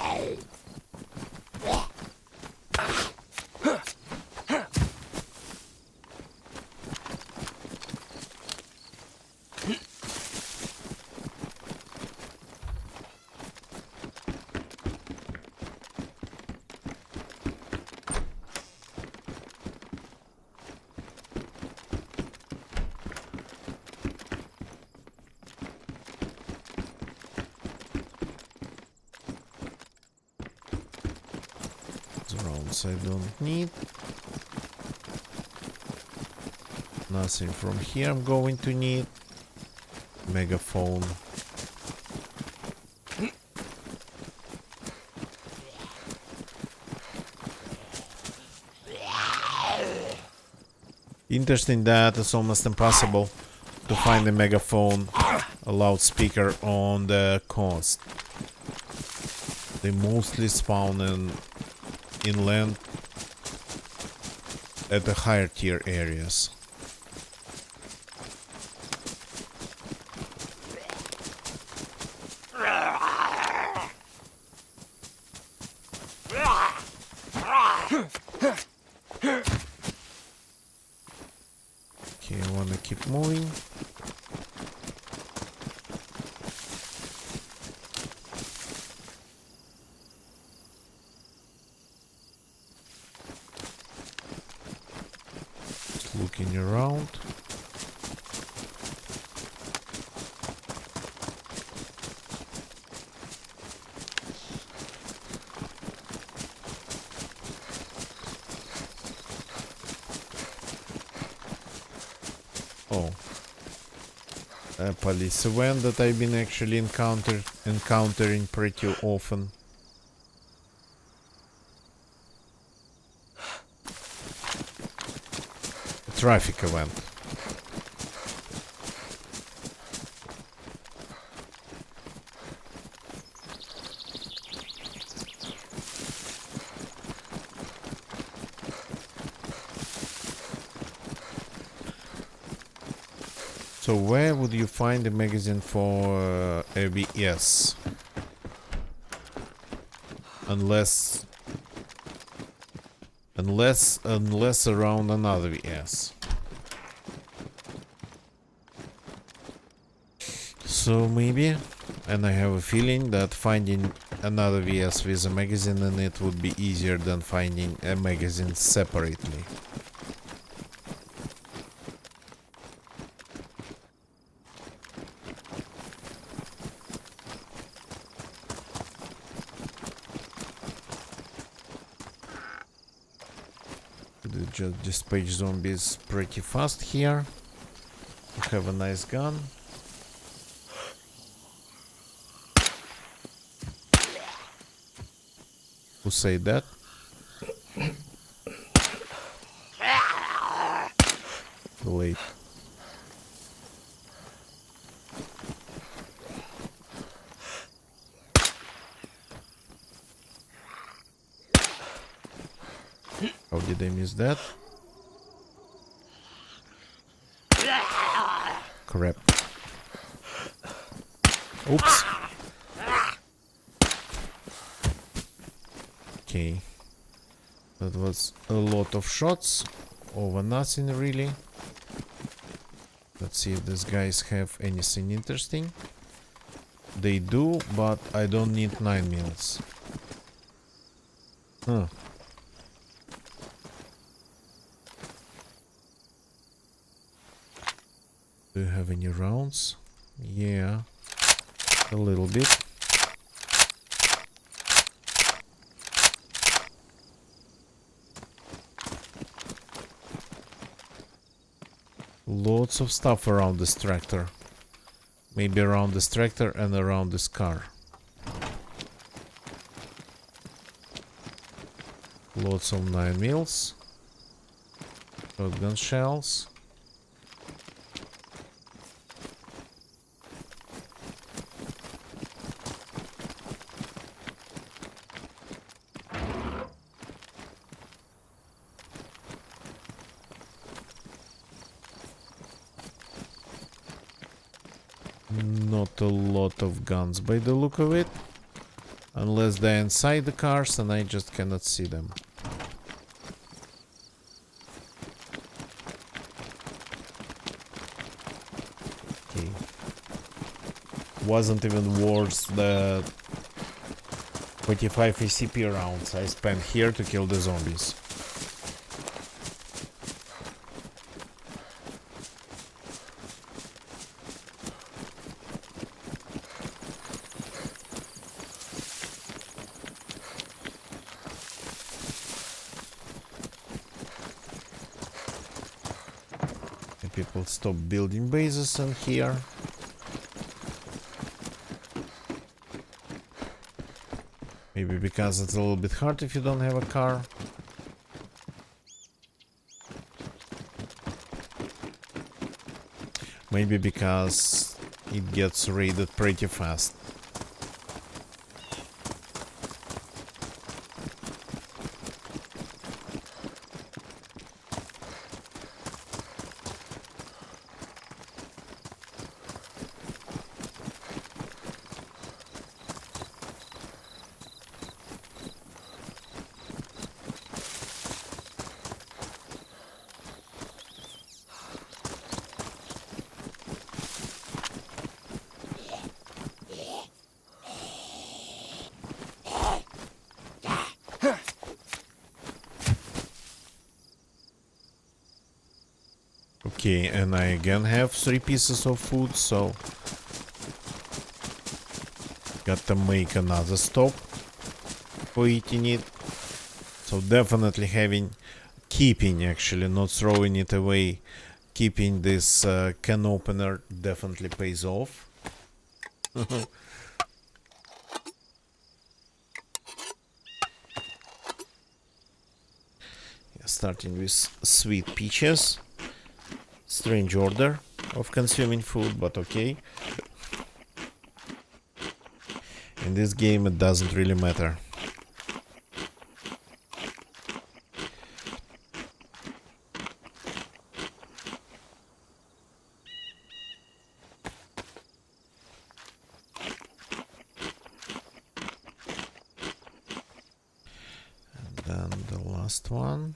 Rounds I don't need. Nothing from here I'm going to need. Megaphone. Interesting that it's almost impossible to find a megaphone, a loudspeaker on the coast. They mostly spawn in inland at the higher tier areas. Okay, I wanna keep moving. Looking around. Oh, a police van that I've been actually encountering pretty often. Traffic event. So where would you find a magazine for ABS? Unless around another VS. So maybe, and I have a feeling that finding another VS with a magazine in it would be easier than finding a magazine separately. just dispatch zombies pretty fast here. You have a nice gun. Who said that? Too late. How did I miss that? Crap. Oops. Okay. That was a lot of shots over nothing really. Let's see if these guys have anything interesting. They do, but I don't need 9 mils. Huh. Do you have any rounds? Yeah, a little bit. Lots of stuff around this tractor. Maybe around this tractor and around this car. Lots of 9 mils. Shotgun shells. Not a lot of guns by the look of it. Unless they're inside the cars and I just cannot see them. Okay. Wasn't even worth the 45 ACP rounds I spent here to kill the zombies. People stop building bases in here. Maybe because it's a little bit hard if you don't have a car. Maybe because it gets raided pretty fast. Okay, and I again have 3 pieces of food, so got to make another stop for eating it. So definitely keeping actually, not throwing it away, keeping this can opener definitely pays off. Yeah, starting with sweet peaches. Strange order of consuming food, but okay. In this game it doesn't really matter. And then the last one.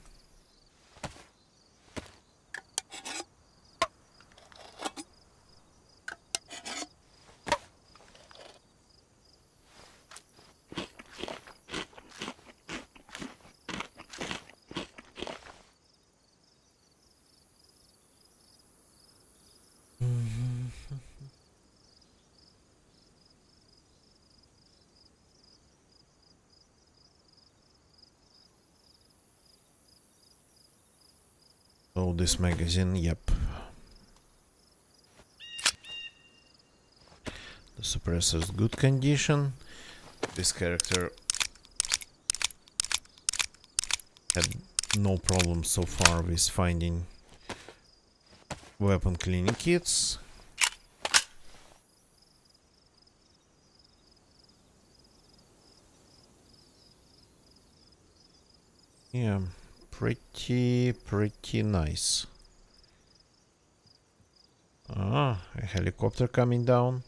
show this magazine, yep. The suppressor's good condition. This character had no problem so far with finding weapon cleaning kits. Yeah, pretty nice. Ah, a helicopter coming down.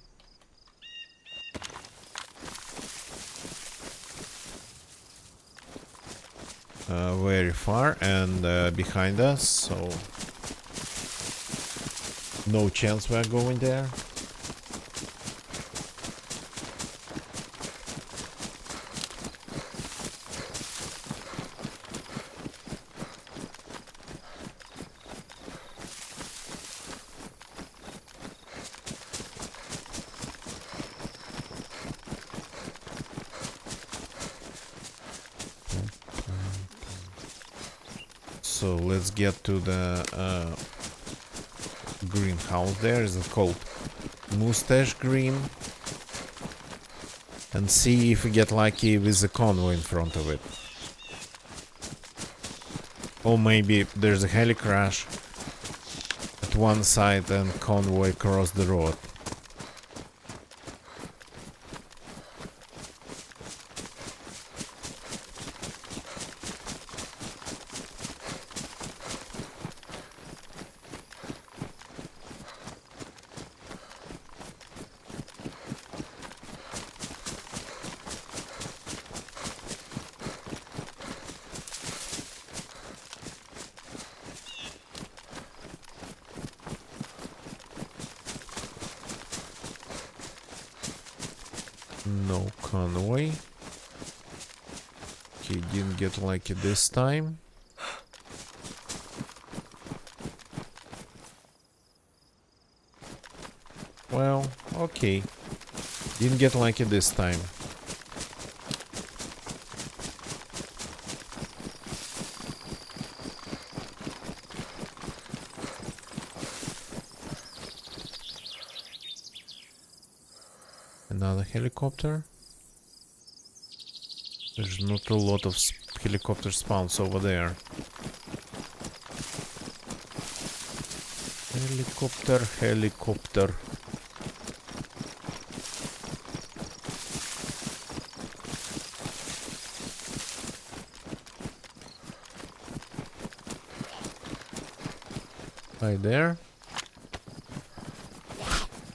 Very far and behind us, so no chance we're going there. So let's get to the greenhouse there. Is it called Mustache Green? And see if we get lucky with the convoy in front of it. Or maybe there's a heli crash at one side and convoy across the road. No convoy. Okay, didn't get lucky this time. Well, okay. Didn't get lucky this time. Another helicopter. There's not a lot of helicopter spawns over there. Helicopter. Right there.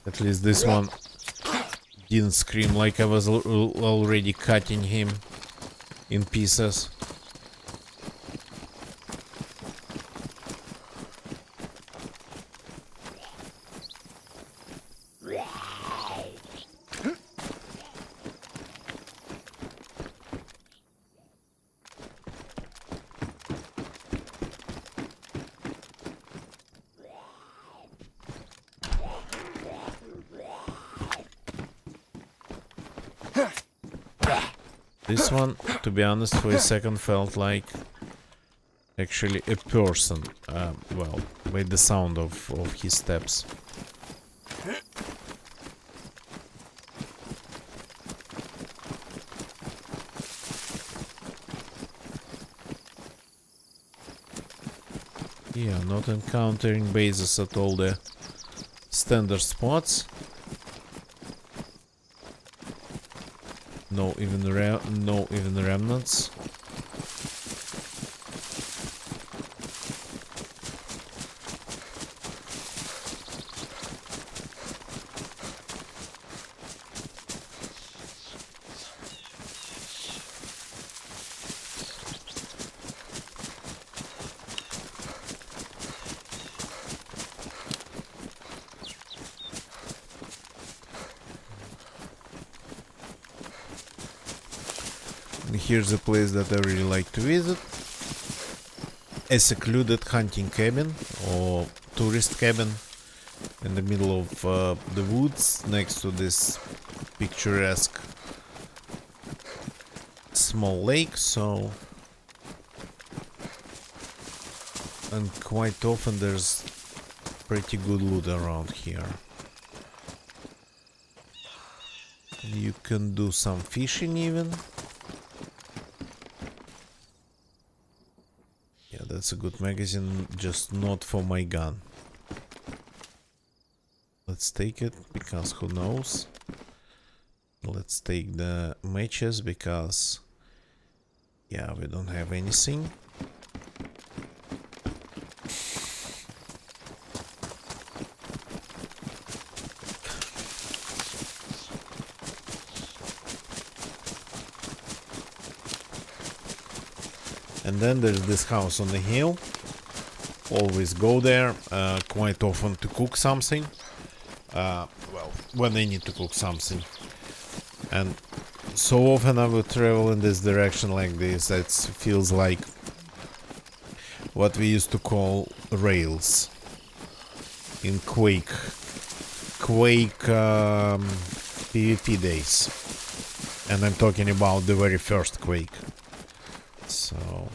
At least this one didn't scream like I was already cutting him in pieces. This one, to be honest, for a second felt like actually a person. Well, by the sound of his steps. Yeah, not encountering bases at all the standard spots. No even remnants. Here's a place that I really like to visit. A secluded hunting cabin or tourist cabin in the middle of the woods next to this picturesque small lake. So and quite often there's pretty good loot around here. You can do some fishing even. Yeah, that's a good magazine, just not for my gun. Let's take it, because who knows. Let's take the matches, because yeah, we don't have anything. And then there's this house on the hill. Always go there, quite often to cook something. Well, when I need to cook something. And so often I will travel in this direction like this. It feels like what we used to call rails in Quake PvP days. And I'm talking about the very first Quake. So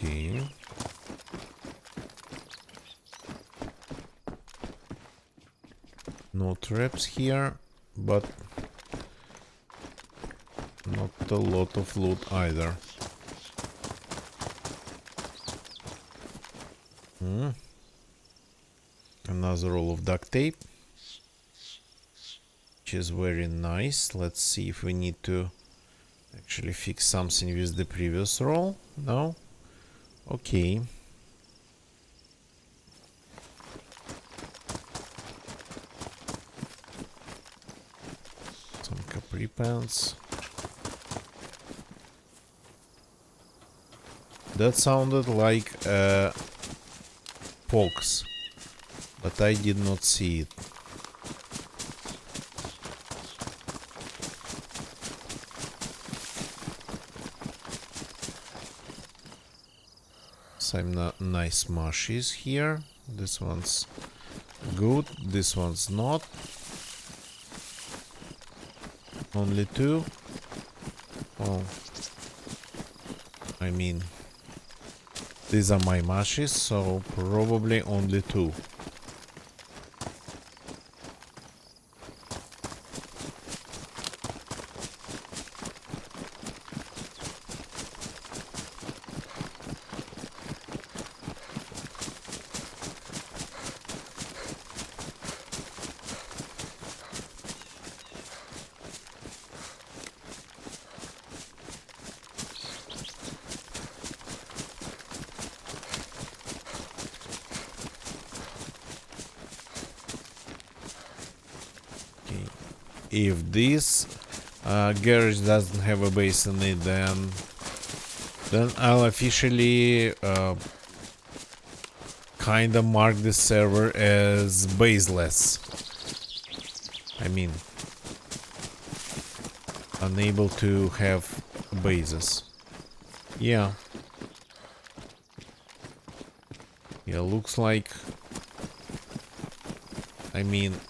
okay. No traps here, but not a lot of loot either. Another roll of duct tape, which is very nice. Let's see if we need to actually fix something with the previous roll. No? Okay. Some capri pants. That sounded like a fox, but I did not see it. Some nice mushies here. This one's good, this one's not. Only two. Oh, I mean, these are my mushies, so probably only two. If this garage doesn't have a base in it, then I'll officially kinda mark this server as baseless. I mean, unable to have bases. Yeah. Yeah, looks like, I mean,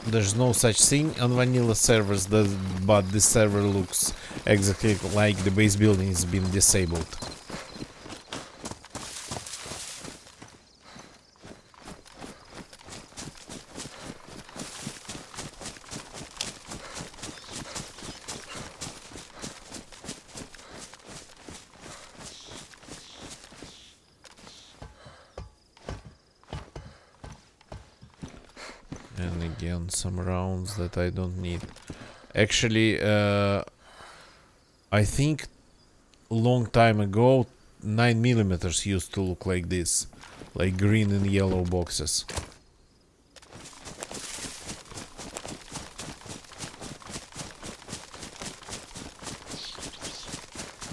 there's no such thing on vanilla servers, but this server looks exactly like the base building is being disabled. And again, some rounds that I don't need. Actually, I think long time ago 9mm used to look like this. like green and yellow boxes.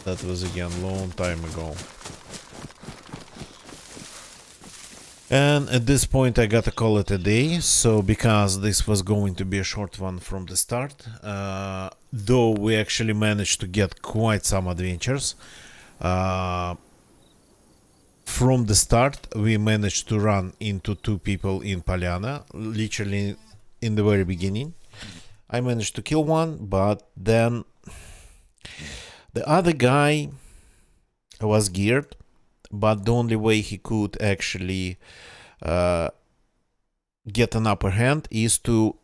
That was again long time ago. And at this point I gotta call it a day, so because this was going to be a short one from the start, though we actually managed to get quite some adventures. From the start we managed to run into 2 people in Polyana, literally in the very beginning. I managed to kill one, but then the other guy was geared, but the only way he could actually get an upper hand is to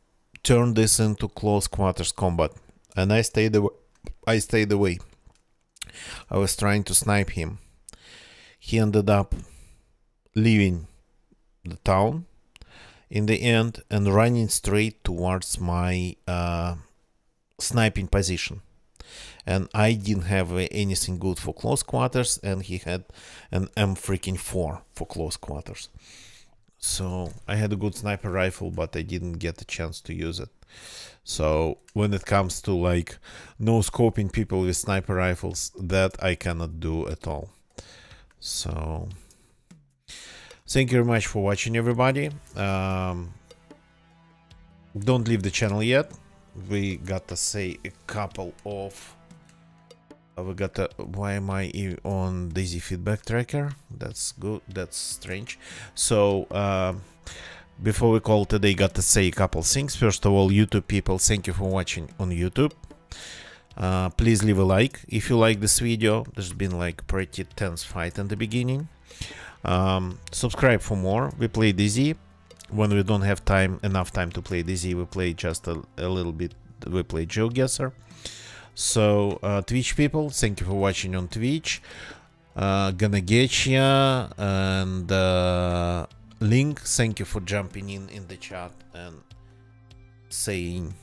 turn this into close quarters combat. And I stayed away. I was trying to snipe him. He ended up leaving the town in the end and running straight towards my sniping position. And I didn't have anything good for close quarters, and he had an M4 for close quarters. So I had a good sniper rifle, but I didn't get a chance to use it. So when it comes to like no scoping people with sniper rifles, that I cannot do at all. So thank you very much for watching, everybody. Don't leave the channel yet. We got to say a couple of why am I on Daisy feedback tracker? That's good. That's strange. So before we call today, got to say a couple things. First of all, YouTube people, thank you for watching on YouTube. Please leave a like if you like this video. There's been like pretty tense fight in the beginning. Subscribe for more. We play DayZ. When we don't have enough time to play DayZ, we play just a little bit. We play GeoGuessr. So Twitch people, thank you for watching on Twitch. Gonna get ya, and Link, thank you for jumping in the chat and saying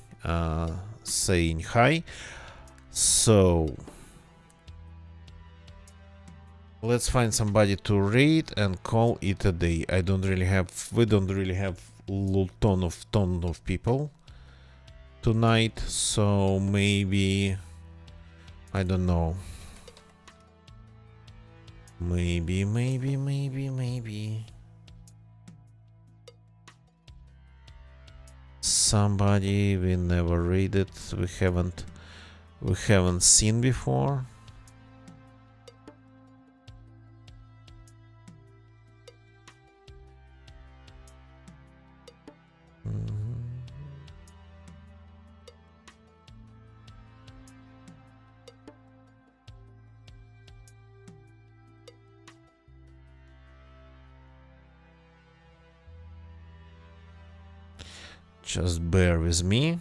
hi. So let's find somebody to raid and call it a day. We don't really have a ton of people tonight, so maybe I don't know. Maybe somebody we never raided, we haven't seen before. Just bear with me.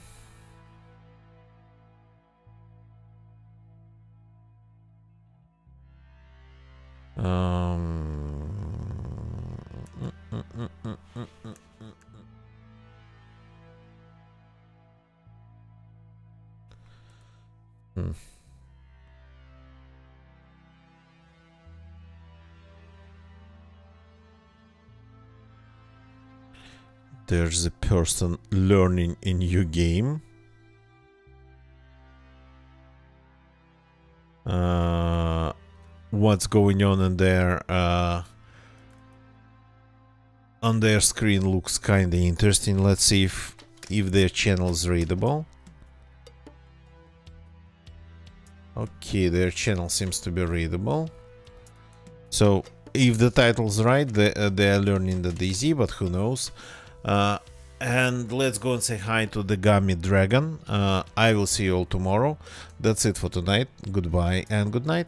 There's a person learning a new game. What's going on in there on their screen looks kinda interesting. Let's see if their channel is readable. Okay, their channel seems to be readable. So if the title's right, they are learning the DayZ, but who knows. And let's go and say hi to the Gummy Dragon. I will see you all tomorrow. That's it for tonight. Goodbye and good night.